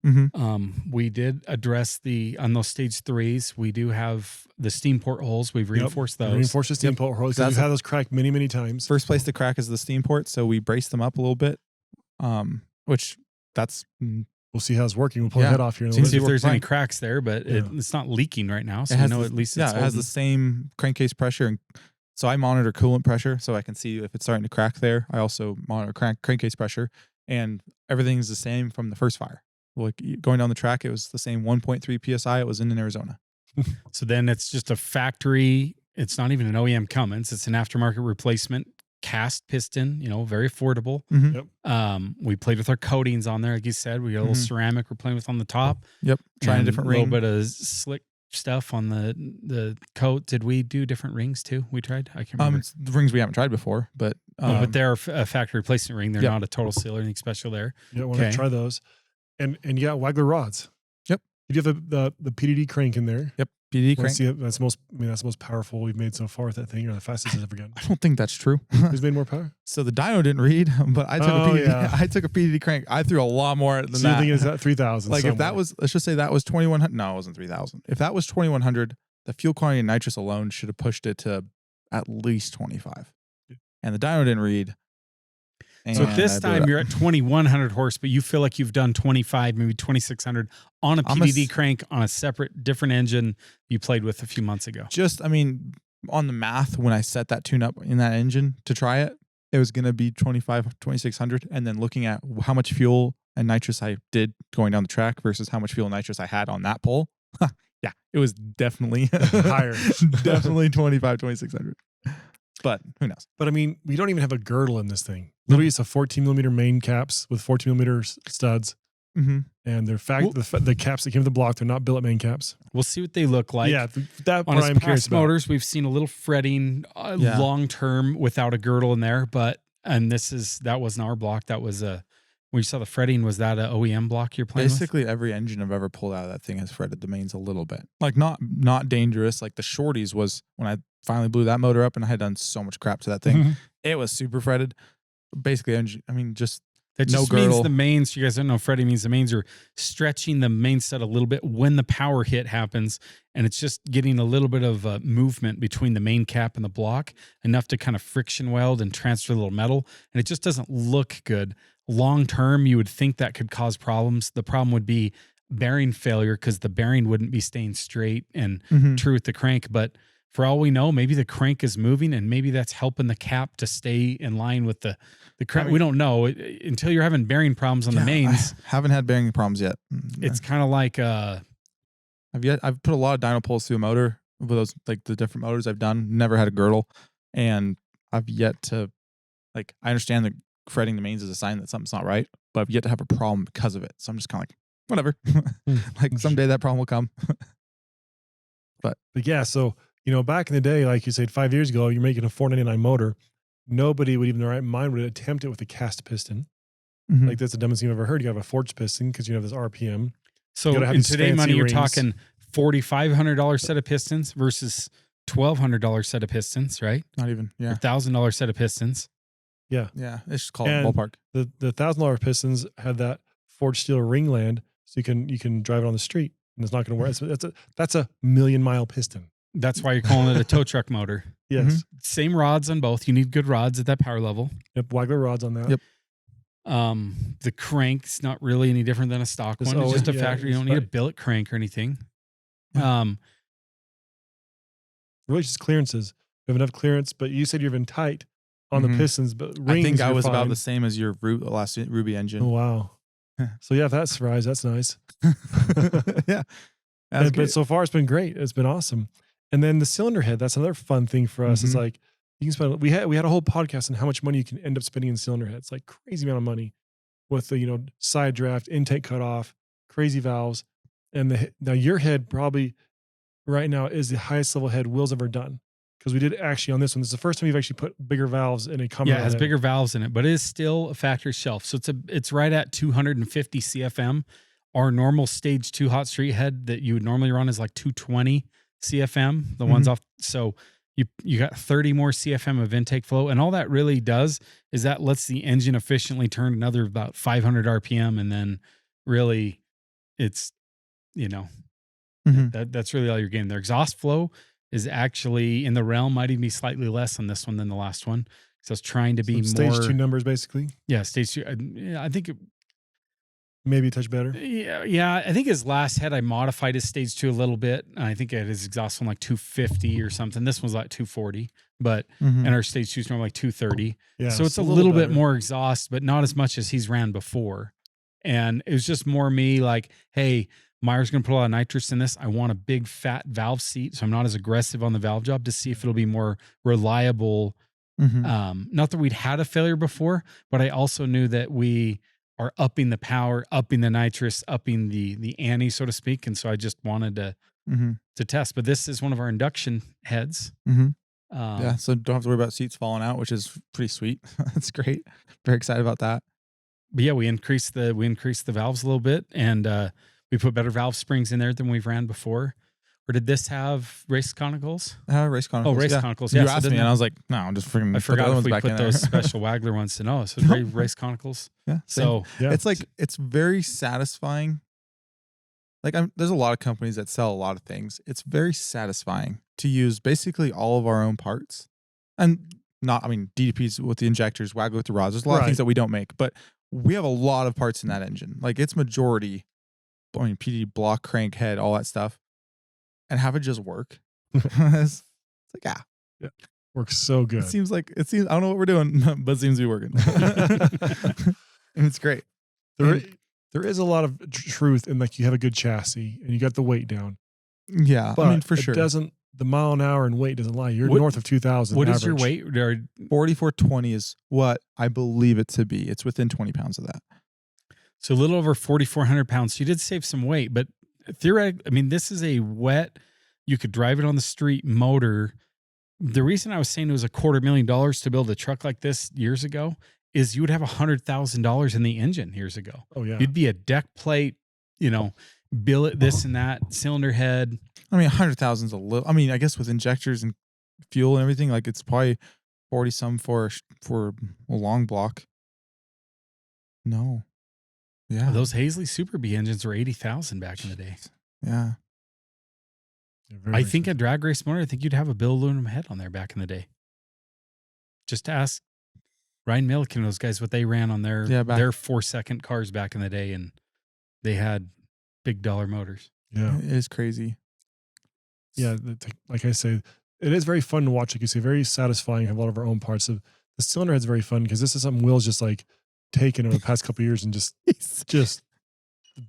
[SPEAKER 3] Mm-hmm.
[SPEAKER 2] We did address on those stage 3s. We do have the steam port holes. We've reinforced those.
[SPEAKER 1] Reinforce the steam port holes. We've had those cracked many, many times.
[SPEAKER 3] First place to crack is the steam port, so we brace them up a little bit, which that's
[SPEAKER 1] We'll see how it's working. We'll pull the
[SPEAKER 3] Yeah.
[SPEAKER 1] head off here in a
[SPEAKER 2] See
[SPEAKER 1] little
[SPEAKER 2] if
[SPEAKER 1] bit.
[SPEAKER 2] there's any
[SPEAKER 3] fine.
[SPEAKER 2] cracks there, but
[SPEAKER 1] Yeah.
[SPEAKER 2] it's not leaking right now. So
[SPEAKER 3] it
[SPEAKER 2] we
[SPEAKER 3] has
[SPEAKER 2] know
[SPEAKER 3] the-
[SPEAKER 2] at least
[SPEAKER 3] yeah,
[SPEAKER 2] it's
[SPEAKER 3] it has the
[SPEAKER 2] holding.
[SPEAKER 3] same crankcase pressure, and so I monitor coolant pressure, so I can see if it's starting to crack there. I also monitor crankcase pressure, and everything's the same from the first fire. Like going down the track, it was the same 1.3 psi. It was in Arizona.
[SPEAKER 2] So then it's just a factory. It's not even an OEM Cummins. It's an aftermarket replacement cast piston, very affordable.
[SPEAKER 3] Mm-hmm.
[SPEAKER 1] Yep.
[SPEAKER 2] We played with our coatings on there. Like you said, we got a little
[SPEAKER 3] Mhm.
[SPEAKER 2] ceramic we're playing with on the top.
[SPEAKER 3] Yep, trying a
[SPEAKER 2] and
[SPEAKER 3] different
[SPEAKER 2] a little
[SPEAKER 3] ring.
[SPEAKER 2] bit of slick stuff on the coat. Did we do different rings too? We tried? I can't remember.
[SPEAKER 3] It's the rings we haven't tried before, but
[SPEAKER 2] But they're a factory replacement ring. They're
[SPEAKER 3] Yep.
[SPEAKER 2] not a total seal or anything special there.
[SPEAKER 1] You don't want to
[SPEAKER 2] Okay.
[SPEAKER 1] try those. And yeah, Wagler rods.
[SPEAKER 3] Yep.
[SPEAKER 1] You have the PDD crank in there.
[SPEAKER 3] yep, PD
[SPEAKER 1] Wanna
[SPEAKER 3] crank.
[SPEAKER 1] see it? That's the most powerful we've made so far with that thing, or the fastest it's ever gotten.
[SPEAKER 3] I don't think that's true.
[SPEAKER 1] Who's made more power?
[SPEAKER 3] So the dyno didn't read, but I took
[SPEAKER 1] Oh,
[SPEAKER 3] a PDD.
[SPEAKER 1] yeah.
[SPEAKER 3] I took a PDD crank. I threw a lot more than
[SPEAKER 1] So
[SPEAKER 3] that.
[SPEAKER 1] you're thinking it's at 3,000.
[SPEAKER 3] Like if that was, let's just say that was 2,100. No, it wasn't 3,000. If that was 2,100, the fuel quantity and nitrous alone should have pushed it to at least 25.
[SPEAKER 1] Yeah.
[SPEAKER 3] And the dyno didn't read.
[SPEAKER 2] So
[SPEAKER 3] and
[SPEAKER 2] this
[SPEAKER 3] I blew it
[SPEAKER 2] time
[SPEAKER 3] up.
[SPEAKER 2] you're at 2,100 horse, but you feel like you've done 25, maybe 2,600 on a
[SPEAKER 3] I'm a
[SPEAKER 2] PDD
[SPEAKER 3] s-
[SPEAKER 2] crank on a separate, different engine you played with a few months ago.
[SPEAKER 3] on the math, when I set that tune up in that engine to try it, it was going to be 2,600. And then looking at how much fuel and nitrous I did going down the track versus how much fuel and nitrous I had on that pole. Yeah, it was definitely
[SPEAKER 1] Higher.
[SPEAKER 3] definitely 2,600. But who knows?
[SPEAKER 1] But I mean, we don't even have a girdle in this thing. Literally, it's a 14 millimeter main caps with 14 millimeter studs.
[SPEAKER 3] Mm-hmm.
[SPEAKER 1] And they're the caps that came with the block, they're not billet main caps.
[SPEAKER 2] We'll see what they look like.
[SPEAKER 1] Yeah, that
[SPEAKER 2] On
[SPEAKER 1] part
[SPEAKER 2] his
[SPEAKER 1] I'm curious
[SPEAKER 2] past
[SPEAKER 1] about.
[SPEAKER 2] motors, we've seen a little fretting
[SPEAKER 3] Yeah.
[SPEAKER 2] long term without a girdle in there, and that wasn't our block. That was when you saw the fretting, was that an OEM block you're playing
[SPEAKER 3] Basically, every engine I've ever pulled out of that thing has fretted the mains a little bit. Like not dangerous. Like the shorties was when I finally blew that motor up and I had done so much crap to that thing.
[SPEAKER 1] Mhm.
[SPEAKER 3] It was super fretted. Basically, just
[SPEAKER 2] That
[SPEAKER 3] no
[SPEAKER 2] just means
[SPEAKER 3] girdle.
[SPEAKER 2] the mains, you guys don't know, fretting means the mains are stretching the main set a little bit when the power hit happens. And it's just getting a little bit of movement between the main cap and the block, enough to kind of friction weld and transfer a little metal. And it just doesn't look good. Long term, you would think that could cause problems. The problem would be bearing failure because the bearing wouldn't be staying straight and true with the crank. But for all we know, maybe the crank is moving and maybe that's helping the cap to stay in line with the crank. We don't know until you're having bearing problems on the mains.
[SPEAKER 3] I haven't had bearing problems yet.
[SPEAKER 2] It's kind of like
[SPEAKER 3] I've put a lot of dyno pulls through a motor with those, like the different motors I've done. Never had a girdle, and I've yet to I understand that fretting the mains is a sign that something's not right, but I've yet to have a problem because of it. So I'm just kind of like, whatever. Like someday that problem will come.
[SPEAKER 1] But yeah, so back in the day, like you said, 5 years ago, you're making a 499 motor. Nobody would even in their right mind would attempt it with a cast piston.
[SPEAKER 3] Mhm.
[SPEAKER 1] Like that's the dumbest thing I've ever heard. You have a forged piston because you have this RPM.
[SPEAKER 2] so
[SPEAKER 1] gotta have
[SPEAKER 2] in
[SPEAKER 1] these
[SPEAKER 2] today
[SPEAKER 1] fancy
[SPEAKER 2] money, you're
[SPEAKER 1] rings.
[SPEAKER 2] talking $4,500 set of pistons versus $1,200 set of pistons, right?
[SPEAKER 3] Not even,
[SPEAKER 2] Or
[SPEAKER 3] yeah,
[SPEAKER 2] $1,000 set of pistons.
[SPEAKER 3] yeah. It's just called
[SPEAKER 1] And
[SPEAKER 3] ballpark.
[SPEAKER 1] The $1,000 pistons had that forged steel ringland, so you can drive it on the street and it's not going to work. That's a 1,000,000-mile piston.
[SPEAKER 2] That's why you're calling it a tow truck motor.
[SPEAKER 1] Yes.
[SPEAKER 2] Same rods on both. You need good rods at that power level.
[SPEAKER 1] Yep. Wagler rods on that.
[SPEAKER 3] Yep.
[SPEAKER 2] The crank's not really any different than a stock
[SPEAKER 1] It's
[SPEAKER 2] one. It's
[SPEAKER 1] always-
[SPEAKER 2] just a
[SPEAKER 1] yeah,
[SPEAKER 2] factory. You don't
[SPEAKER 1] it's
[SPEAKER 2] need a
[SPEAKER 1] right.
[SPEAKER 2] billet crank or anything.
[SPEAKER 1] Really just clearances. You have enough clearance, but you said you've been tight on the
[SPEAKER 3] Mhm.
[SPEAKER 1] pistons, but rings
[SPEAKER 3] I think I
[SPEAKER 1] you're
[SPEAKER 3] was about
[SPEAKER 1] fine.
[SPEAKER 3] the same as your last Ruby engine.
[SPEAKER 1] Oh, wow. So yeah, that's rise. That's nice.
[SPEAKER 3] Yeah.
[SPEAKER 1] But so far it's been great. It's been awesome. And then the cylinder head, that's another fun thing for us. It's like you can spend, we had a whole podcast on how much money you can end up spending in cylinder heads, like crazy amount of money with the, side draft, intake cutoff, crazy valves. And now your head probably right now is the highest level head Will's ever done. Because we did actually on this one, this is the first time we've actually put bigger valves in a common.
[SPEAKER 2] Yeah, it has bigger valves in it, but it is still a factory shelf. So it's right at 250 CFM. Our normal stage 2 hot street head that you would normally run is like 220 CFM, the ones off. So you got 30 more CFM of intake flow. And all that really does is that lets the engine efficiently turn another about 500 RPM. And then really it's, that's really all you're getting. Their exhaust flow is actually in the realm, might even be slightly less on this one than the last one. So I was trying to be
[SPEAKER 1] stage
[SPEAKER 2] more
[SPEAKER 1] 2 numbers, basically.
[SPEAKER 2] Yeah, stage 2. I think
[SPEAKER 1] maybe a touch better.
[SPEAKER 2] Yeah. I think his last head I modified his stage 2 a little bit. I think his exhaust one like 250 or something. This one's like 240, but and our stage 2 is normally like 230.
[SPEAKER 1] Yeah,
[SPEAKER 2] so it's a little bit more exhaust, but not as much as he's ran before. And it was just more me like, hey, Myer's going to put a lot of nitrous in this. I want a big fat valve seat, so I'm not as aggressive on the valve job to see if it'll be more reliable. Not that we'd had a failure before, but I also knew that we are upping the power, upping the nitrous, upping the ante, so to speak. And so I just wanted to test. But this is one of our induction heads.
[SPEAKER 3] Yeah, so don't have to worry about seats falling out, which is pretty sweet. That's great. Very excited about that.
[SPEAKER 2] But yeah, we increased the valves a little bit, and we put better valve springs in there than we've ran before. Or did this have race conicals?
[SPEAKER 3] Race conicals.
[SPEAKER 2] Oh, race conicals. Yeah,
[SPEAKER 3] you asked me, and I was like, no, I'm just freaking.
[SPEAKER 2] I forgot if we put those special Wagler ones to know. So race conicals.
[SPEAKER 3] Yeah.
[SPEAKER 2] So
[SPEAKER 1] yeah.
[SPEAKER 3] It's very satisfying. Like there's a lot of companies that sell a lot of things. It's very satisfying to use basically all of our own parts, and DDPs with the injectors, Wagler with the rods. There's a lot of things that we don't make, but we have a lot of parts in that engine. Like it's majority. PD, block, crank, head, all that stuff, and have it just work. It's like,
[SPEAKER 1] works so good.
[SPEAKER 3] It seems I don't know what we're doing, but it seems to be working. And it's great.
[SPEAKER 1] There is a lot of truth in like you have a good chassis and you got the weight down.
[SPEAKER 3] Yeah,
[SPEAKER 1] but
[SPEAKER 3] for sure.
[SPEAKER 1] The mile an hour and weight doesn't lie. You're north of 2,000.
[SPEAKER 2] What
[SPEAKER 1] average.
[SPEAKER 2] is your weight?
[SPEAKER 3] 4,420 is what I believe it to be. It's within 20 pounds of that.
[SPEAKER 2] So a little over 4,400 pounds. So you did save some weight, but theoretically, this is a wet, you could drive it on the street motor. The reason I was saying it was $250,000 to build a truck like this years ago is you would have $100,000 in the engine years ago.
[SPEAKER 1] Oh yeah.
[SPEAKER 2] You'd be a deck plate, billet, this and that, cylinder head.
[SPEAKER 3] 100,000 is a little, I guess with injectors and fuel and everything, like it's probably 40 some for a long block. No. Yeah.
[SPEAKER 2] Those Hazley Super B engines were 80,000 back in the day.
[SPEAKER 3] Yeah.
[SPEAKER 2] I think a drag race motor, I think you'd have a Bill aluminum head on there back in the day. Just to ask Ryan Milliken, those guys, what they ran on their 4-second cars back in the day, and they had big dollar motors.
[SPEAKER 1] Yeah.
[SPEAKER 3] It is crazy.
[SPEAKER 1] Yeah. Like I say, it is very fun to watch. Like you say, very satisfying. Have a lot of our own parts. The cylinder head's very fun because this is something Will's just like taken over the past couple of years and just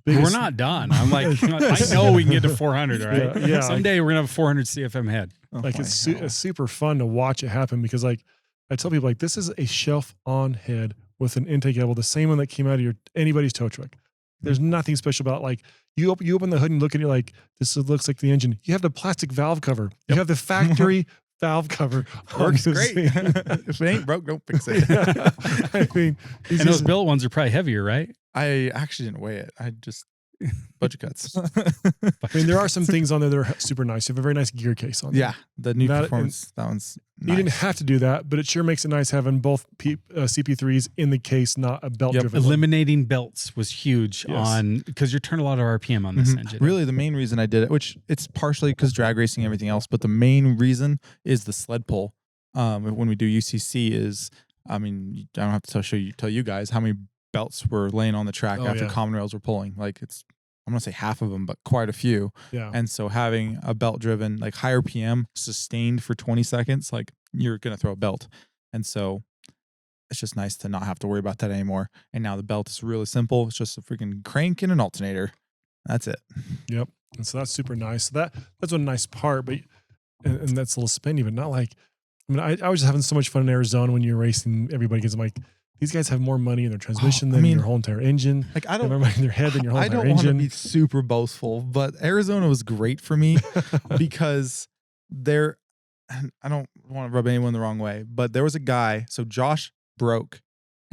[SPEAKER 2] we're not done. I'm like, I know we can get to 400, right?
[SPEAKER 1] Yeah.
[SPEAKER 2] Someday we're gonna have a 400 CFM head.
[SPEAKER 1] Like it's super fun to watch it happen because like I tell people like this is a shelf on head with an intake level, the same one that came out of anybody's tow truck. There's nothing special about like you open the hood and look at it like this looks like the engine. You have the plastic valve cover. You have the factory valve cover.
[SPEAKER 3] Works great. If it ain't broke, don't fix it.
[SPEAKER 1] Yeah.
[SPEAKER 2] And those built ones are probably heavier, right?
[SPEAKER 3] I actually didn't weigh it. I just budget cuts.
[SPEAKER 1] There are some things on there that are super nice. You have a very nice gear case on there.
[SPEAKER 3] Yeah, the new performance. That one's nice.
[SPEAKER 1] You didn't have to do that, but it sure makes it nice having both CP3s in the case, not a belt driven.
[SPEAKER 2] Eliminating belts was huge because you're turning a lot of RPM on this engine.
[SPEAKER 3] Really, the main reason I did it, which it's partially because drag racing and everything else, but the main reason is the sled pull. When we do UCC is, I don't have to tell you guys how many belts were laying on the track after common rails were pulling. Like I'm going to say half of them, but quite a few.
[SPEAKER 1] Yeah.
[SPEAKER 3] And so having a belt driven, like high RPM sustained for 20 seconds, like you're going to throw a belt. And so it's just nice to not have to worry about that anymore. And now the belt is really simple. It's just a freaking crank and an alternator. That's it.
[SPEAKER 1] Yep. And so that's super nice. So that's a nice part, but and that's a little spendy, but not like, I mean, I was just having so much fun in Arizona when you're racing everybody, because I'm like, these guys have more money in their transmission than your whole entire engine.
[SPEAKER 3] Like I
[SPEAKER 1] They have
[SPEAKER 3] don't,
[SPEAKER 1] more money in their head than your whole
[SPEAKER 3] I
[SPEAKER 1] entire
[SPEAKER 3] don't want to
[SPEAKER 1] engine.
[SPEAKER 3] be super boastful, but Arizona was great for me because there, I don't want to rub anyone the wrong way, but there was a guy. So Josh broke,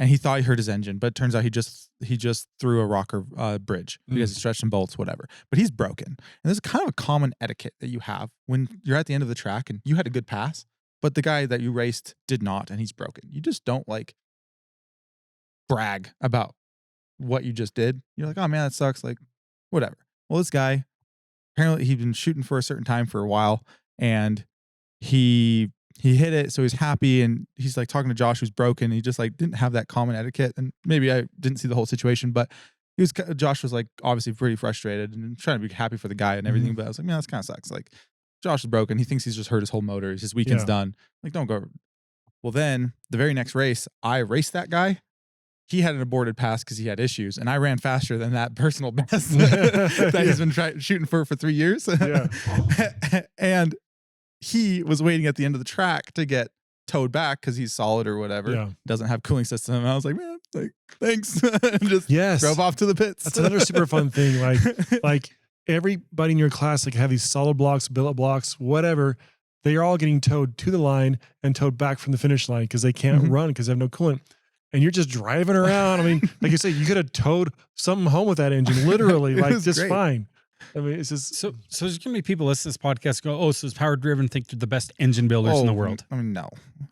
[SPEAKER 3] and he thought he hurt his engine, but it turns out he just threw a rocker bridge because he stretched some bolts, whatever. But he's broken, and there's kind of a common etiquette that you have when you're at the end of the track and you had a good pass, but the guy that you raced did not, and he's broken. You just don't like brag about what you just did. You're like, oh man, that sucks. Like, whatever. Well, this guy, apparently he'd been shooting for a certain time for a while, and he hit it, so he's happy, and he's like talking to Josh, who's broken. He just like didn't have that common etiquette, and maybe I didn't see the whole situation, but Josh was like obviously pretty frustrated and trying to be happy for the guy and everything. But I was like, man, this kind of sucks. Like, Josh is broken. He thinks he's just hurt his whole motor. His weekend's done. Like, don't go. Well, then the very next race, I raced that guy. He had an aborted pass because he had issues, and I ran faster than that personal best that he's been shooting for 3 years. And he was waiting at the end of the track to get towed back because he's solid or whatever. Doesn't have cooling system. And I was like, man, like, thanks. And just drove off to the pits.
[SPEAKER 1] That's another super fun thing. Like everybody in your class, like have these solid blocks, billet blocks, whatever. They are all getting towed to the line and towed back from the finish line because they can't run because they have no coolant. And you're just driving around. I mean, like you say, you could have towed something home with that engine, literally, like just fine. I mean, it's just
[SPEAKER 2] so there's gonna be people listening to this podcast go, oh, so it's power driven, think they're the best engine builders in the world.
[SPEAKER 3] I mean, no.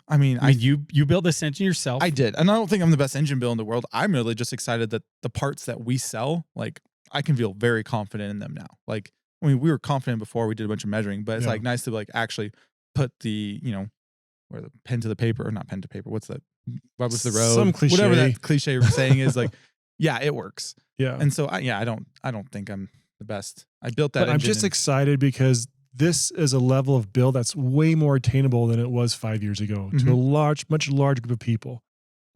[SPEAKER 3] I mean,
[SPEAKER 2] you built this engine yourself.
[SPEAKER 3] I did, and I don't think I'm the best engine builder in the world. I'm really just excited that the parts that we sell, like, I can feel very confident in them now. Like, I mean, we were confident before we did a bunch of measuring, but it's like nice to like actually put the, you know, where the pen to the paper, or not pen to paper. What's that? What was the road?
[SPEAKER 1] Some cliche.
[SPEAKER 3] Whatever that cliche saying is, like, yeah, it works.
[SPEAKER 1] Yeah.
[SPEAKER 3] And so I don't think I'm the best. I built that.
[SPEAKER 1] But I'm just excited because this is a level of build that's way more attainable than it was 5 years ago to a much larger group of people.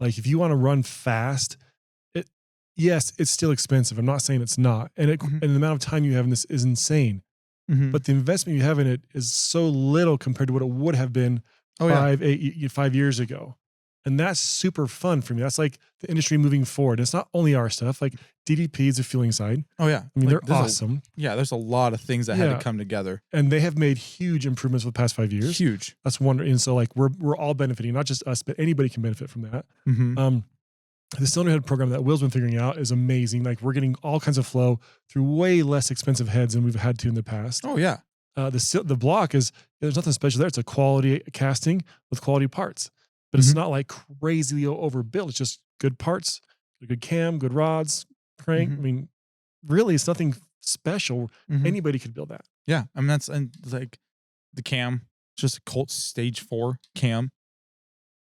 [SPEAKER 1] Like if you want to run fast, yes, it's still expensive. I'm not saying it's not. And and the amount of time you have in this is insane. But the investment you have in it is so little compared to what it would have been 5 years ago. And that's super fun for me. That's like the industry moving forward. And it's not only our stuff. Like DDP is a fueling side.
[SPEAKER 3] Oh yeah.
[SPEAKER 1] I mean,
[SPEAKER 3] like,
[SPEAKER 1] they're awesome.
[SPEAKER 3] There's a lot of things that had to come together.
[SPEAKER 1] And they have made huge improvements for the past 5 years.
[SPEAKER 3] Huge.
[SPEAKER 1] That's wonderful. And so like we're all benefiting, not just us, but anybody can benefit from that. The cylinder head program that Will's been figuring out is amazing. Like we're getting all kinds of flow through way less expensive heads than we've had to in the past.
[SPEAKER 3] Oh yeah.
[SPEAKER 1] The block is, there's nothing special there. It's a quality casting with quality parts. But it's not like crazily overbuilt. It's just good parts, a good cam, good rods, crank. I mean, really, it's nothing special. Anybody could build that.
[SPEAKER 3] Yeah. I mean, and like the cam, just a Colt Stage 4 cam.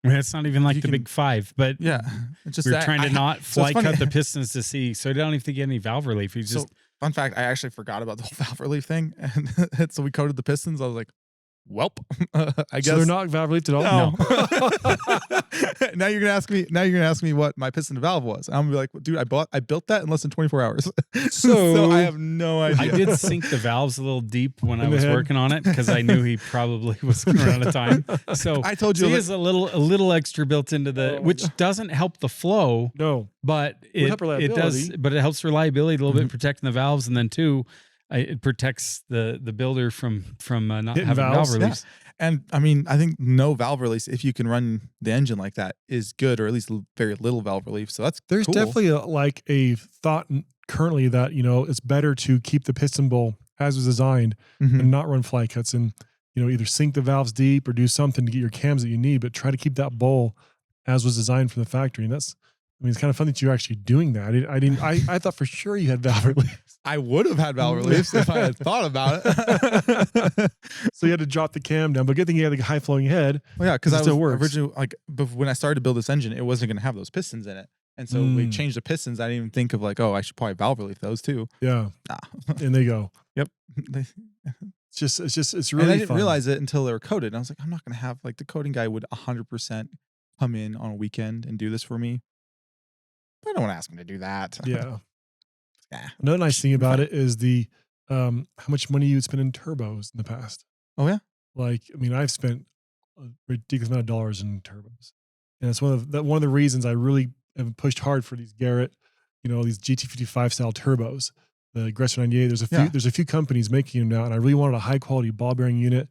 [SPEAKER 2] I mean, it's not even like the big 5, but
[SPEAKER 3] yeah, it's just
[SPEAKER 2] we're trying to not fly cut the pistons to see, so I don't even get any valve relief. You just
[SPEAKER 3] fun fact, I actually forgot about the whole valve relief thing, and so we coated the pistons. I was like, welp, I guess.
[SPEAKER 1] So they're not valve relieved at all?
[SPEAKER 3] No. Now you're gonna ask me what my piston to valve was. I'm gonna be like, dude, I built that in less than 24 hours. So I have no idea.
[SPEAKER 2] I did sink the valves a little deep when I was working on it because I knew he probably was going to run out of time. So
[SPEAKER 3] I told you,
[SPEAKER 2] he has a little extra built into the, which doesn't help the flow.
[SPEAKER 1] No,
[SPEAKER 2] but it does. But it helps reliability a little bit, protecting the valves, and then too, it protects the builder from not
[SPEAKER 1] hitting
[SPEAKER 2] having valve release.
[SPEAKER 3] Yeah. And I mean, I think no valve release, if you can run the engine like that, is good, or at least very little valve relief. So there's cool.
[SPEAKER 1] Definitely a thought currently that, you know, it's better to keep the piston bowl as was designed and not run fly cuts, and, you know, either sink the valves deep or do something to get your cams that you need, but try to keep that bowl as was designed from the factory. And that's, I mean, it's kind of fun that you're actually doing that. I thought for sure you had valve relief.
[SPEAKER 3] I would have had valve relief if I had thought about it.
[SPEAKER 1] So you had to drop the cam down, but good thing you had a high flowing head.
[SPEAKER 3] Well, yeah, because I was originally, like, when I started to build this engine, it wasn't going to have those pistons in it. And so we changed the pistons. I didn't even think of like, oh, I should probably valve relief those too.
[SPEAKER 1] Yeah.
[SPEAKER 3] Nah.
[SPEAKER 1] And they go.
[SPEAKER 3] Yep.
[SPEAKER 1] It's really
[SPEAKER 3] and I didn't
[SPEAKER 1] fun.
[SPEAKER 3] realize it until they were coated. And I was like, I'm not going to have, like, the coating guy would 100% come in on a weekend and do this for me. I don't want to ask him to do that.
[SPEAKER 1] Yeah. Another nice thing about it is the how much money you would spend in turbos in the past.
[SPEAKER 3] Oh yeah.
[SPEAKER 1] Like, I mean, I've spent a ridiculous amount of dollars in turbos, and it's one of the reasons I really have pushed hard for these Garrett, these GT55 style turbos, the Aggressor 98. There's a few companies making them now, and I really wanted a high quality ball bearing unit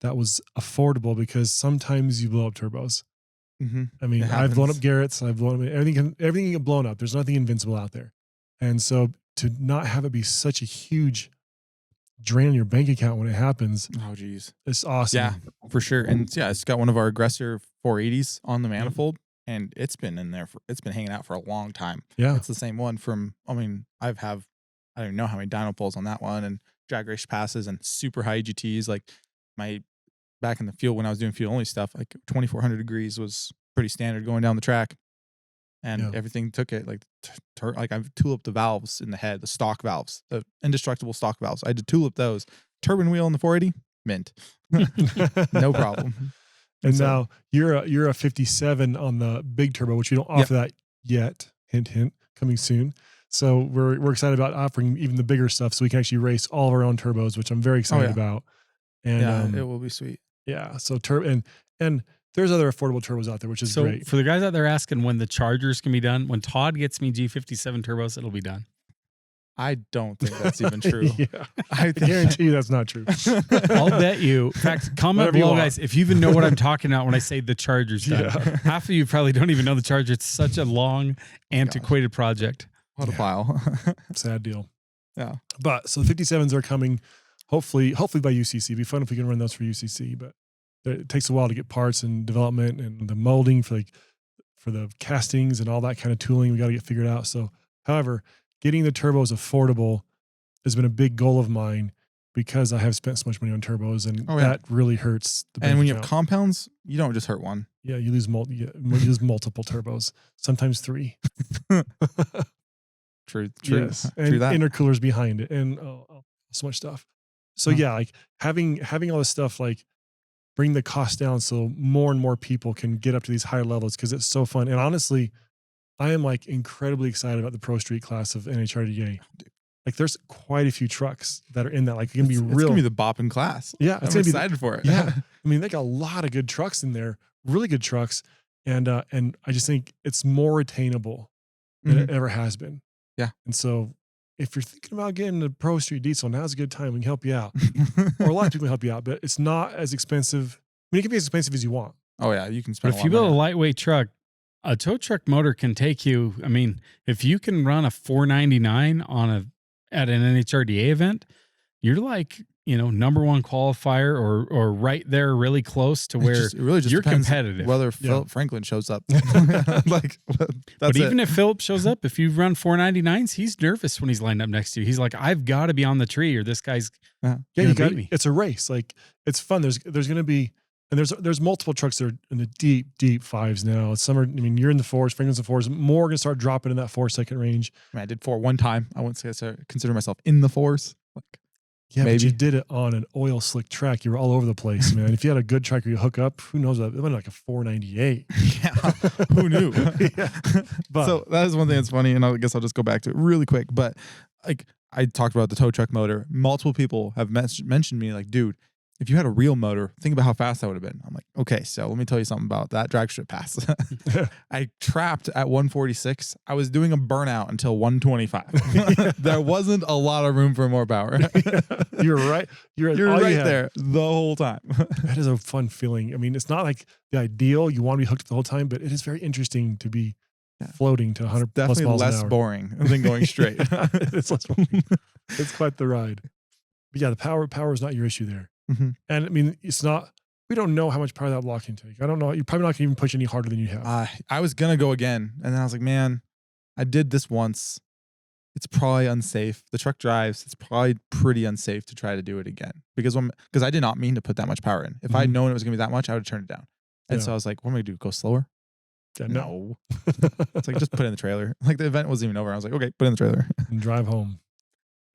[SPEAKER 1] that was affordable because sometimes you blow up turbos. I mean, I've blown up Garrett's, I've blown up everything can get blown up. There's nothing invincible out there, and so to not have it be such a huge drain on your bank account when it happens.
[SPEAKER 3] Oh geez.
[SPEAKER 1] It's awesome.
[SPEAKER 3] Yeah, for sure. And yeah, it's got one of our Aggressor 480s on the manifold, and it's been in there it's been hanging out for a long time.
[SPEAKER 1] Yeah.
[SPEAKER 3] It's the same one from, I mean, I don't even know how many dyno poles on that one, and drag race passes and super high EGTs. Like back in the field when I was doing field only stuff, like 2400 degrees was pretty standard going down the track. And everything took it like I've tulipped the valves in the head, the stock valves, the indestructible stock valves. I had to tulip those. Turbine wheel in the 480, mint, no problem.
[SPEAKER 1] And so, now you're a 57 on the big turbo, which we don't offer that yet. Hint, hint, coming soon. So we're excited about offering even the bigger stuff, so we can actually race all of our own turbos, which I'm very excited about. And
[SPEAKER 3] it will be sweet.
[SPEAKER 1] Yeah. So and there's other affordable turbos out there, which is great.
[SPEAKER 2] For the guys out there asking when the chargers can be done, when Todd gets me G57 turbos, it'll be done.
[SPEAKER 3] I don't think that's even true.
[SPEAKER 1] I guarantee you that's not true.
[SPEAKER 2] I'll bet you. In fact, comment below, guys, if you even know what I'm talking about when I say the charger's done. Half of you probably don't even know the charger. It's such a long, antiquated project.
[SPEAKER 3] What a pile.
[SPEAKER 1] Sad deal.
[SPEAKER 3] Yeah.
[SPEAKER 1] But so the 57s are coming, hopefully by UCC. It'd be fun if we can run those for UCC, but it takes a while to get parts and development and the molding for the castings and all that kind of tooling. We got to get figured out. So, however, getting the turbos affordable has been a big goal of mine because I have spent so much money on turbos, and that really hurts the bank
[SPEAKER 3] And when
[SPEAKER 1] account.
[SPEAKER 3] you have compounds, you don't just hurt one.
[SPEAKER 1] Yeah, you lose multiple turbos, sometimes 3.
[SPEAKER 3] True.
[SPEAKER 1] Yes. And
[SPEAKER 3] true that.
[SPEAKER 1] Intercoolers behind it, and so much stuff. So like having all this stuff, like bring the cost down so more and more people can get up to these higher levels because it's so fun. And honestly, I am like incredibly excited about the Pro Street class of NHRDA. Like there's quite a few trucks that are in that. Like it's gonna
[SPEAKER 3] be the bopping class.
[SPEAKER 1] Yeah,
[SPEAKER 3] I'm excited for it.
[SPEAKER 1] Yeah, I mean they got a lot of good trucks in there, really good trucks, and I just think it's more attainable than it ever has been.
[SPEAKER 3] Yeah,
[SPEAKER 1] and so if you're thinking about getting a Pro Street diesel, now's a good time. We can help you out, or a lot of people can help you out, but it's not as expensive. I mean, it can be as expensive as you want.
[SPEAKER 3] Oh yeah, you can spend.
[SPEAKER 2] But if you build a lightweight truck, a tow truck motor can take you. I mean, if you can run a 499 at an NHRDA event, you're like, number one qualifier or right there, really close to where you're competitive.
[SPEAKER 3] Whether Philip Franklin shows up,
[SPEAKER 2] but even if Philip shows up, if you run 499s, he's nervous when he's lined up next to you. He's like, I've got to be on the tree, or this guy's gonna beat me.
[SPEAKER 1] It's a race. Like it's fun. There's going to be. And there's multiple trucks that are in the deep fives now. Some are, I mean, you're in the fours, Franklin's in the fours. More going to start dropping in that 4-second range.
[SPEAKER 3] I mean, I did 4 one time. I wouldn't say I consider myself in the fours.
[SPEAKER 1] Maybe. But you did it on an oil slick track. You were all over the place, man. If you had a good track you hook up, who knows? It went like a 498.
[SPEAKER 3] Yeah, who knew?
[SPEAKER 1] But,
[SPEAKER 3] so that is one thing that's funny, and I guess I'll just go back to it really quick. But like I talked about the tow truck motor. Multiple people have mentioned me like, dude, if you had a real motor, think about how fast that would have been. I'm like, okay, so let me tell you something about that drag strip pass. I trapped at 146. I was doing a burnout until 125. There wasn't a lot of room for more power.
[SPEAKER 1] You're right. You're
[SPEAKER 3] right there the whole time.
[SPEAKER 1] That is a fun feeling. I mean, it's not like the ideal. You want to be hooked the whole time, but it is very interesting to be floating to 100 plus miles an hour.
[SPEAKER 3] Definitely less boring than going straight.
[SPEAKER 1] It's less boring. It's quite the ride. But yeah, the power is not your issue there.
[SPEAKER 3] Mm-hmm.
[SPEAKER 1] And I mean, we don't know how much power that block can take. I don't know. You're probably not going to even push any harder than you have.
[SPEAKER 3] I was going to go again. And then I was like, man, I did this once. It's probably unsafe. The truck drives. It's probably pretty unsafe to try to do it again. Because I did not mean to put that much power in. If I'd known it was going to be that much, I would have turned it down. And so I was like, what am I going to do? Go slower?
[SPEAKER 1] Yeah, no.
[SPEAKER 3] It's like, just put it in the trailer. Like the event wasn't even over. I was like, okay, put it in the trailer.
[SPEAKER 1] And drive home.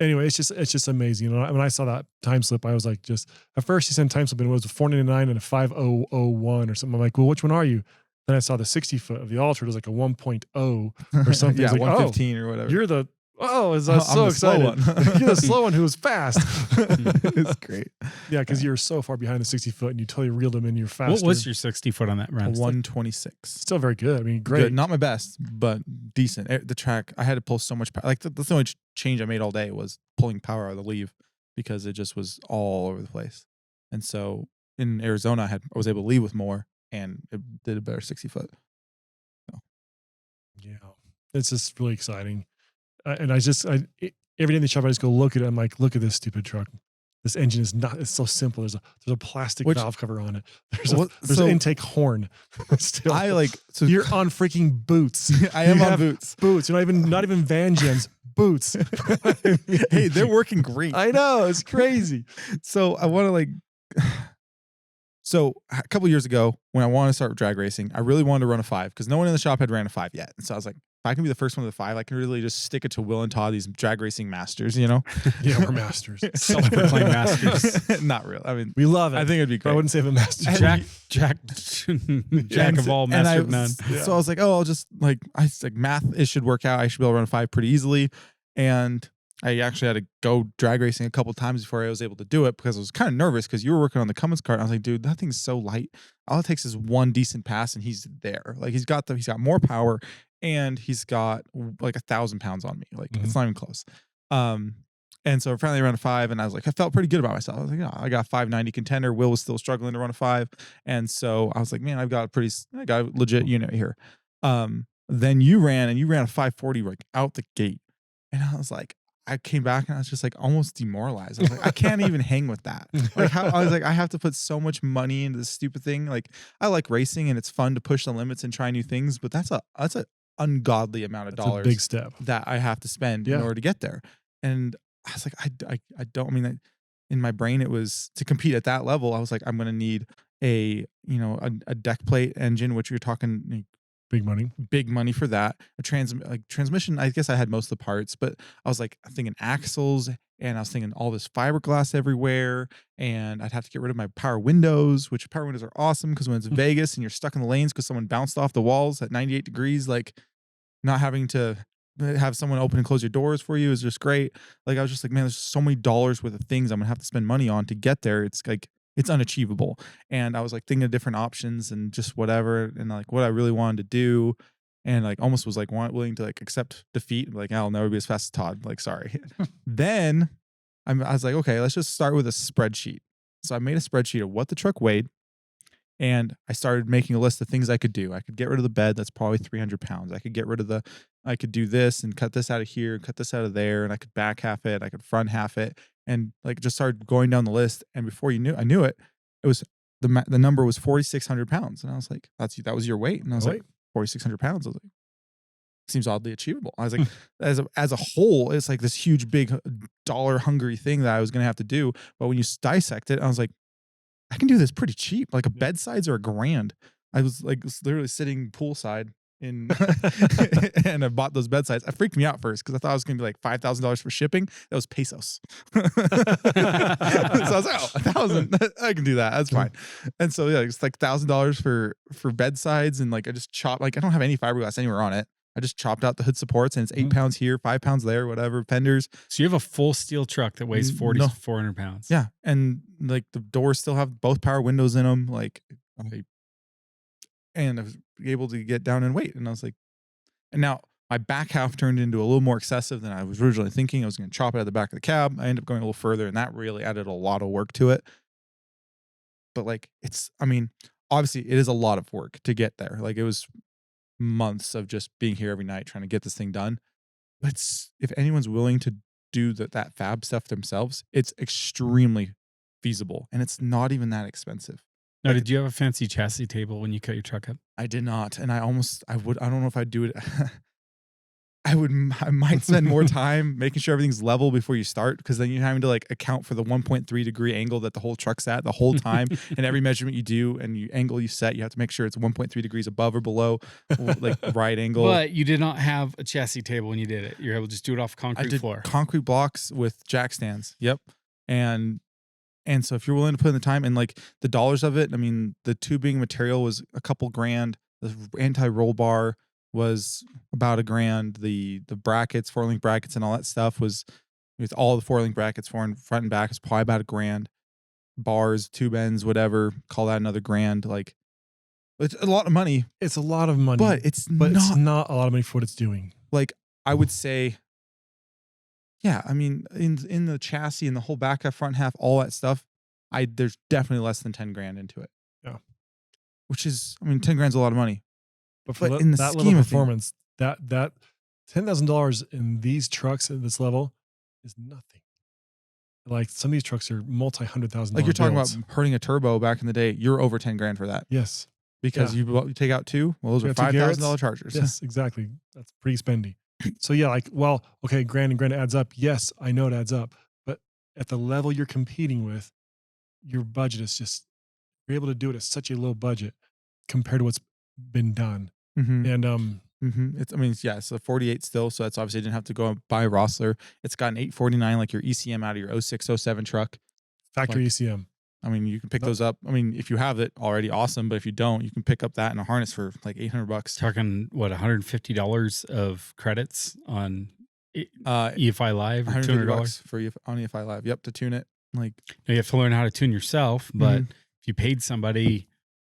[SPEAKER 1] Anyway, it's just amazing. When I saw that time slip, I was like, at first he sent time slip and it was a 499 and a 5001 or something. I'm like, well, which one are you? Then I saw the 60 foot of the Ultra. It was like a 1.0 or something.
[SPEAKER 3] Yeah,
[SPEAKER 1] like,
[SPEAKER 3] 115 or whatever.
[SPEAKER 1] You're the Oh, I was
[SPEAKER 3] I'm
[SPEAKER 1] so
[SPEAKER 3] the slow
[SPEAKER 1] excited.
[SPEAKER 3] one.
[SPEAKER 1] You're the slow one who was fast.
[SPEAKER 3] It's great.
[SPEAKER 1] Yeah, because you're so far behind the 60 foot and you totally reeled them in. You're faster.
[SPEAKER 2] What was your 60 foot on that run?
[SPEAKER 3] 126.
[SPEAKER 1] Still very good. I mean, great.
[SPEAKER 3] Good. Not my best, but decent. The track, I had to pull so much power. Like that's the only change I made all day was pulling power out of the leave because it just was all over the place. And so in Arizona, I was able to leave with more and it did a better 60 foot. So.
[SPEAKER 1] Yeah, it's just really exciting. And every day in the shop, I just go look at it. I'm like, look at this stupid truck. This engine is not, it's so simple. There's a plastic valve cover on it. There's an intake horn. Still.
[SPEAKER 3] So
[SPEAKER 1] you're on freaking boots.
[SPEAKER 3] I am on boots.
[SPEAKER 1] Boots. You're not even Van Gems. Boots.
[SPEAKER 3] Hey, they're working great.
[SPEAKER 1] I know. It's crazy.
[SPEAKER 3] So I want to so a couple years ago when I wanted to start drag racing, I really wanted to run a 5 because no one in the shop had ran a 5 yet. And so I was like, if I can be the first one with a 5, I can really just stick it to Will and Todd, these drag racing masters, you know?
[SPEAKER 1] Yeah, we're masters.
[SPEAKER 2] Self-proclaimed masters.
[SPEAKER 3] Not real. I mean,
[SPEAKER 1] we love it.
[SPEAKER 3] I think it'd be great.
[SPEAKER 1] But I wouldn't say the master.
[SPEAKER 2] Jack of all, master of none.
[SPEAKER 3] Yeah. So I was like, oh, I'll just math, it should work out. I should be able to run a 5 pretty easily. And I actually had to go drag racing a couple times before I was able to do it because I was kind of nervous because you were working on the Cummins cart. I was like, dude, that thing's so light. All it takes is one decent pass and he's there. Like he's got more power and he's got like 1,000 pounds on me. Like it's not even close. And so finally I ran a 5 and I was like, I felt pretty good about myself. I was like, I got a 590 contender. Will was still struggling to run a 5. And so I was like, man, I got a legit unit here. Then you ran a 540 like out the gate. And I was like, I came back and I was just like almost demoralized. I was like, I can't even hang with that. Like I was like, I have to put so much money into this stupid thing. Like I like racing and it's fun to push the limits and try new things, but that's an ungodly amount of dollars.
[SPEAKER 1] A big step
[SPEAKER 3] that I have to spend in order to get there. And I was like, I don't, I mean, in my brain, it was to compete at that level. I was like, I'm going to need a deck plate engine, which you're talking big money for that. A transmission, I guess I had most of the parts, but I was like thinking axles and I was thinking all this fiberglass everywhere. And I'd have to get rid of my power windows, which power windows are awesome because when it's Vegas and you're stuck in the lanes because someone bounced off the walls at 98 degrees, like not having to have someone open and close your doors for you is just great. Like I was just like, man, there's so many dollars worth of things I'm gonna have to spend money on to get there. It's like it's unachievable. And I was like thinking of different options and just whatever and like what I really wanted to do. And like almost was like willing to like accept defeat. Like I'll never be as fast as Todd. Like, sorry. Then I was like, okay, let's just start with a spreadsheet. So I made a spreadsheet of what the truck weighed. And I started making a list of things I could do. I could get rid of the bed. That's probably 300 pounds. I could do this and cut this out of here, cut this out of there. And I could back half it. I could front half it. And like just started going down the list. And before I knew it, it was the number was 4,600 pounds. And I was like, that was your weight. And I was like, 4,600 pounds. I was like, seems oddly achievable. I was like, as a whole, it's like this huge, big dollar hungry thing that I was going to have to do. But when you dissect it, I was like, I can do this pretty cheap. Like a bedsides are $1,000. I was like literally sitting poolside and I bought those bedsides. It freaked me out first because I thought it was going to be like $5,000 for shipping. That was pesos. So I was like, 1,000. I can do that. That's fine. And so yeah, it's like $1,000 for bedsides and like I just chopped. Like I don't have any fiberglass anywhere on it. I just chopped out the hood supports and it's 8 pounds here, 5 pounds there, whatever, fenders.
[SPEAKER 2] So you have a full steel truck that weighs 400 pounds.
[SPEAKER 3] Yeah. And like the doors still have both power windows in them. Like, and I was able to get down and weight. And I was like, and now my back half turned into a little more excessive than I was originally thinking. I was going to chop it at the back of the cab. I ended up going a little further and that really added a lot of work to it. But like, obviously it is a lot of work to get there. Like it was months of just being here every night trying to get this thing done. But if anyone's willing to do that fab stuff themselves, it's extremely feasible and it's not even that expensive.
[SPEAKER 2] Now, did you have a fancy chassis table when you cut your truck up?
[SPEAKER 3] I did not, and I don't know if I'd do it. I might spend more time making sure everything's level before you start, because then you're having to like account for the 1.3 degree angle that the whole truck's at the whole time. And every measurement you do and angle you set, you have to make sure it's 1.3 degrees above or below, like right angle.
[SPEAKER 2] But you did not have a chassis table when you did it. You're able to just do it off concrete floor.
[SPEAKER 3] Concrete blocks with jack stands. Yep. And so if you're willing to put in the time and like the dollars of it, I mean, the tubing material was a couple grand, the anti-roll bar, was about $1,000. The brackets, 4-link brackets, and all that stuff was with all the 4-link brackets, front and back, is probably about $1,000. Bars, tube ends, whatever, call that another $1,000. Like, it's a lot of money.
[SPEAKER 1] It's a lot of money,
[SPEAKER 3] but it's
[SPEAKER 1] it's not a lot of money for what it's doing.
[SPEAKER 3] Like, I would say, yeah, I mean, in the chassis and the whole back half, front half, all that stuff, there's definitely less than $10,000 into it.
[SPEAKER 1] Yeah.
[SPEAKER 3] Which is, I mean, $10,000 is a lot of money.
[SPEAKER 1] But for
[SPEAKER 3] in the
[SPEAKER 1] that
[SPEAKER 3] scheme
[SPEAKER 1] level of
[SPEAKER 3] of
[SPEAKER 1] performance, that $10,000 in these trucks at this level is nothing. Like, some of these trucks are $multi-$100,000.
[SPEAKER 3] Like, you're talking about hurting a turbo back in the day, you're over $10,000 for that.
[SPEAKER 1] Yes.
[SPEAKER 3] Because you take out two, well, those are $5,000 Chargers.
[SPEAKER 1] Yes, exactly. That's pretty spendy. So yeah, like, well, okay, grand and grand adds up. Yes, I know it adds up. But at the level you're competing with, your budget is just, you're able to do it at such a low budget compared to what's been done.
[SPEAKER 3] Mm-hmm.
[SPEAKER 1] And
[SPEAKER 3] it's, I mean, yeah, it's a 48 still, so that's obviously didn't have to go and buy a Rossler. It's got an 849 like your ECM out of your 06, 07 truck.
[SPEAKER 1] Factory
[SPEAKER 3] Like,
[SPEAKER 1] ECM.
[SPEAKER 3] I mean, you can pick those up. I mean, if you have it already, awesome. But if you don't, you can pick up that in a harness for like $800.
[SPEAKER 2] Talking what, $150 of credits on EFI Live, or $200
[SPEAKER 3] for on EFI Live. Yep, to tune it. Like,
[SPEAKER 2] you have to learn how to tune yourself, but if you paid somebody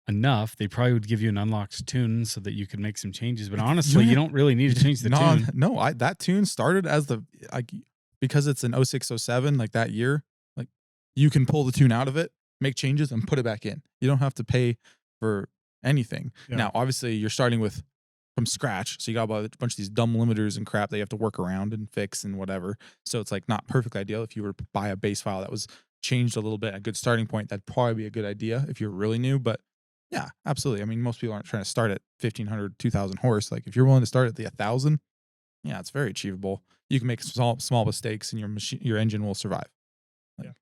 [SPEAKER 2] enough, they probably would give you an unlocked tune so that you could make some changes. But honestly, you don't really need to change the tune.
[SPEAKER 3] No, that tune started as because it's an 06, 07, like that year. Like, you can pull the tune out of it, make changes, and put it back in. You don't have to pay for anything. Yeah. Now, obviously, you're starting from scratch, so you got a bunch of these dumb limiters and crap that you have to work around and fix and whatever. So it's like not perfect ideal. If you were to buy a base file that was changed a little bit, a good starting point, that'd probably be a good idea if you're really new. But yeah, absolutely. I mean, most people aren't trying to start at 1,500, 2,000 horse. Like, if you're willing to start at the 1,000, yeah, it's very achievable. You can make small mistakes, and your engine will survive. Like,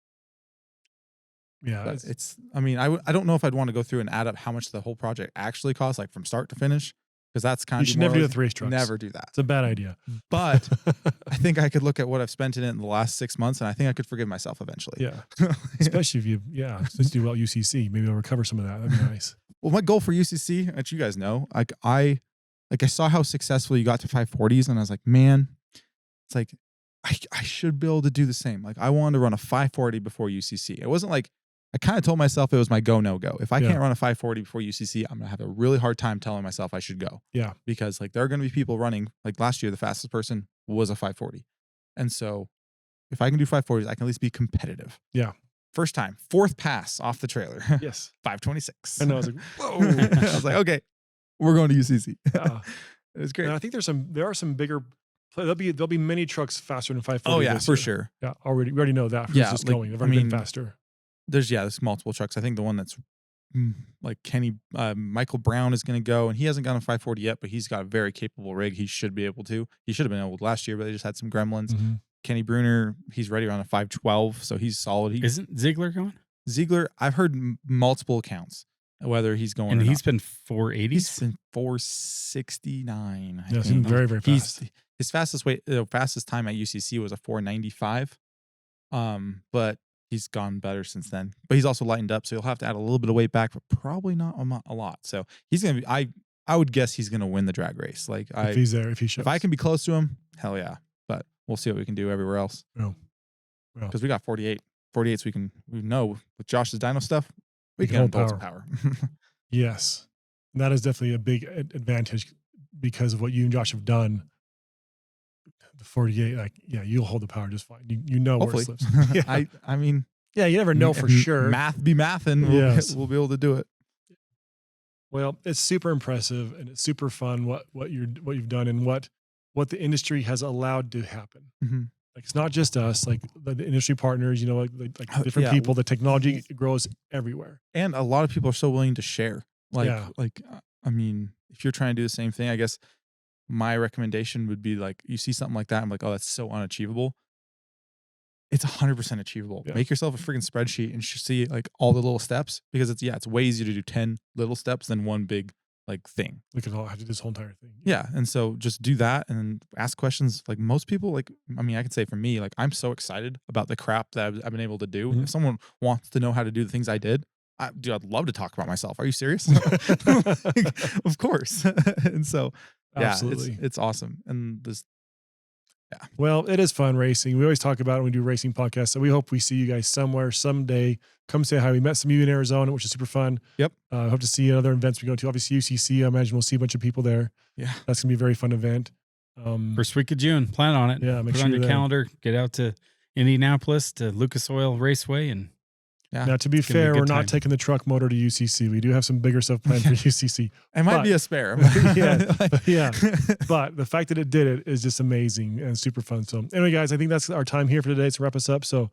[SPEAKER 1] yeah.
[SPEAKER 3] It's. I mean, I don't know if I'd want to go through and add up how much the whole project actually costs, like from start to finish, because that's kind of.
[SPEAKER 1] You should never do that with race trucks.
[SPEAKER 3] Never do that.
[SPEAKER 1] It's a bad idea.
[SPEAKER 3] But I think I could look at what I've spent in it in the last 6 months, and I think I could forgive myself eventually.
[SPEAKER 1] Yeah. Especially if let's do well UCC. Maybe I'll recover some of that. That'd be nice.
[SPEAKER 3] Well, my goal for UCC, as you guys know, I saw how successful you got to 540s, and I was like, man, it's like I should be able to do the same. Like, I wanted to run a 540 before UCC. It wasn't like, I kind of told myself it was my go, no go. If I can't run a 540 before UCC, I'm going to have a really hard time telling myself I should go.
[SPEAKER 1] Yeah.
[SPEAKER 3] Because like, there are going to be people running, like last year, the fastest person was a 540. And so if I can do 540s, I can at least be competitive.
[SPEAKER 1] Yeah.
[SPEAKER 3] First time, 4th pass off the trailer.
[SPEAKER 1] Yes.
[SPEAKER 3] 526.
[SPEAKER 1] I know. I was like, whoa.
[SPEAKER 3] I was like, okay, we're going to UCC.
[SPEAKER 1] Yeah.
[SPEAKER 3] It was great.
[SPEAKER 1] And I think there are some bigger, there'll be many trucks faster than 540.
[SPEAKER 3] Oh yeah, for sure.
[SPEAKER 1] Yeah. We already know that.
[SPEAKER 3] Yeah.
[SPEAKER 1] Just going. They've already been faster.
[SPEAKER 3] There's multiple trucks. I think the one that's like Michael Brown is going to go, and he hasn't gone a 540 yet, but he's got a very capable rig. He should be able to. He should have been able to last year, but they just had some gremlins. Mm-hmm. Kenny Bruner, he's ready around a 512, so he's solid.
[SPEAKER 2] Isn't Ziegler going?
[SPEAKER 3] Ziegler, I've heard multiple accounts whether he's going.
[SPEAKER 2] And
[SPEAKER 3] or
[SPEAKER 2] he's
[SPEAKER 3] not.
[SPEAKER 2] been 480s.
[SPEAKER 3] He's been 469.
[SPEAKER 1] Yeah, he's been very, very fast.
[SPEAKER 3] His fastest time at UCC was a 495. But he's gone better since then. But he's also lightened up, so he'll have to add a little bit of weight back, but probably not a lot. So he's gonna be. I would guess he's gonna win the drag race. Like,
[SPEAKER 1] if he's there, if he shows.
[SPEAKER 3] If I can be close to him, hell yeah. But we'll see what we can do everywhere else.
[SPEAKER 1] Oh.
[SPEAKER 3] Because we got 48. 48s we know with Josh's dyno stuff, we can hold power.
[SPEAKER 1] Yes. And that is definitely a big advantage because of what you and Josh have done. The 48, like, yeah, you'll hold the power just fine. You know
[SPEAKER 3] hopefully.
[SPEAKER 1] Where it slips.
[SPEAKER 3] Yeah. I mean,
[SPEAKER 1] yeah, you never know for sure.
[SPEAKER 3] Math be mathin'. We'll be able to do it.
[SPEAKER 1] Well, it's super impressive and it's super fun what you've done and what the industry has allowed to happen.
[SPEAKER 3] Mm-hmm.
[SPEAKER 1] Like, it's not just us, like the industry partners, like different people. The technology grows everywhere,
[SPEAKER 3] and a lot of people are so willing to share. I mean, if you're trying to do the same thing, I guess my recommendation would be like, you see something like that, I'm like, oh, that's so unachievable. It's 100% achievable. Yeah. Make yourself a freaking spreadsheet and see like all the little steps, because it's way easier to do 10 little steps than one big like thing.
[SPEAKER 1] Look at all, I have to do this whole entire thing.
[SPEAKER 3] Yeah. And so just do that and ask questions. Like, most people, like, I mean, I can say for me, like, I'm so excited about the crap that I've been able to do. Mm-hmm. If someone wants to know how to do the things I did, I'd love to talk about myself. Are you serious? Of course. And so
[SPEAKER 1] Absolutely.
[SPEAKER 3] It's awesome. And this,
[SPEAKER 1] Well, it is fun racing. We always talk about it when we do racing podcasts. So we hope we see you guys somewhere someday. Come say hi. We met some of you in Arizona, which is super fun.
[SPEAKER 3] Yep.
[SPEAKER 1] Hope to see you at other events we go to. Obviously, UCC, I imagine we'll see a bunch of people there.
[SPEAKER 3] yeah.
[SPEAKER 1] That's going to be a very fun event.
[SPEAKER 2] First week of June. Plan on it.
[SPEAKER 1] Yeah, make
[SPEAKER 2] Put it
[SPEAKER 1] sure
[SPEAKER 2] on
[SPEAKER 1] you're
[SPEAKER 2] your
[SPEAKER 1] there.
[SPEAKER 2] calendar. Get out to Indianapolis to Lucas Oil Raceway, and
[SPEAKER 1] Now, to be
[SPEAKER 2] It's gonna be a
[SPEAKER 1] fair,
[SPEAKER 2] good
[SPEAKER 1] we're not
[SPEAKER 2] time.
[SPEAKER 1] taking the truck motor to UCC. We do have some bigger stuff planned for UCC.
[SPEAKER 3] It might
[SPEAKER 1] But-
[SPEAKER 3] be a spare.
[SPEAKER 1] Yeah. But the fact that it did it is just amazing and super fun. So anyway, guys, I think that's our time here for today to wrap us up. So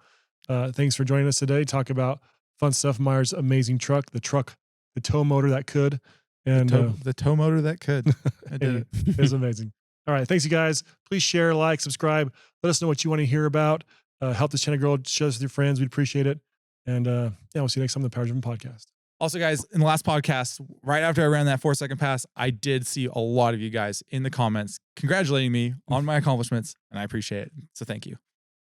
[SPEAKER 1] thanks for joining us today. Talk about fun stuff. Myer's amazing truck, the tow motor that could. And
[SPEAKER 3] the tow motor that could. I did it.
[SPEAKER 1] it was amazing. All right. Thanks, you guys. Please share, like, subscribe. Let us know what you want to hear about. Help this channel grow. Share this with your friends. We'd appreciate it. And we'll see you next time on the Power Driven Podcast.
[SPEAKER 3] Also, guys, in the last podcast, right after I ran that 4-second pass, I did see a lot of you guys in the comments congratulating me on my accomplishments, and I appreciate it. So thank you.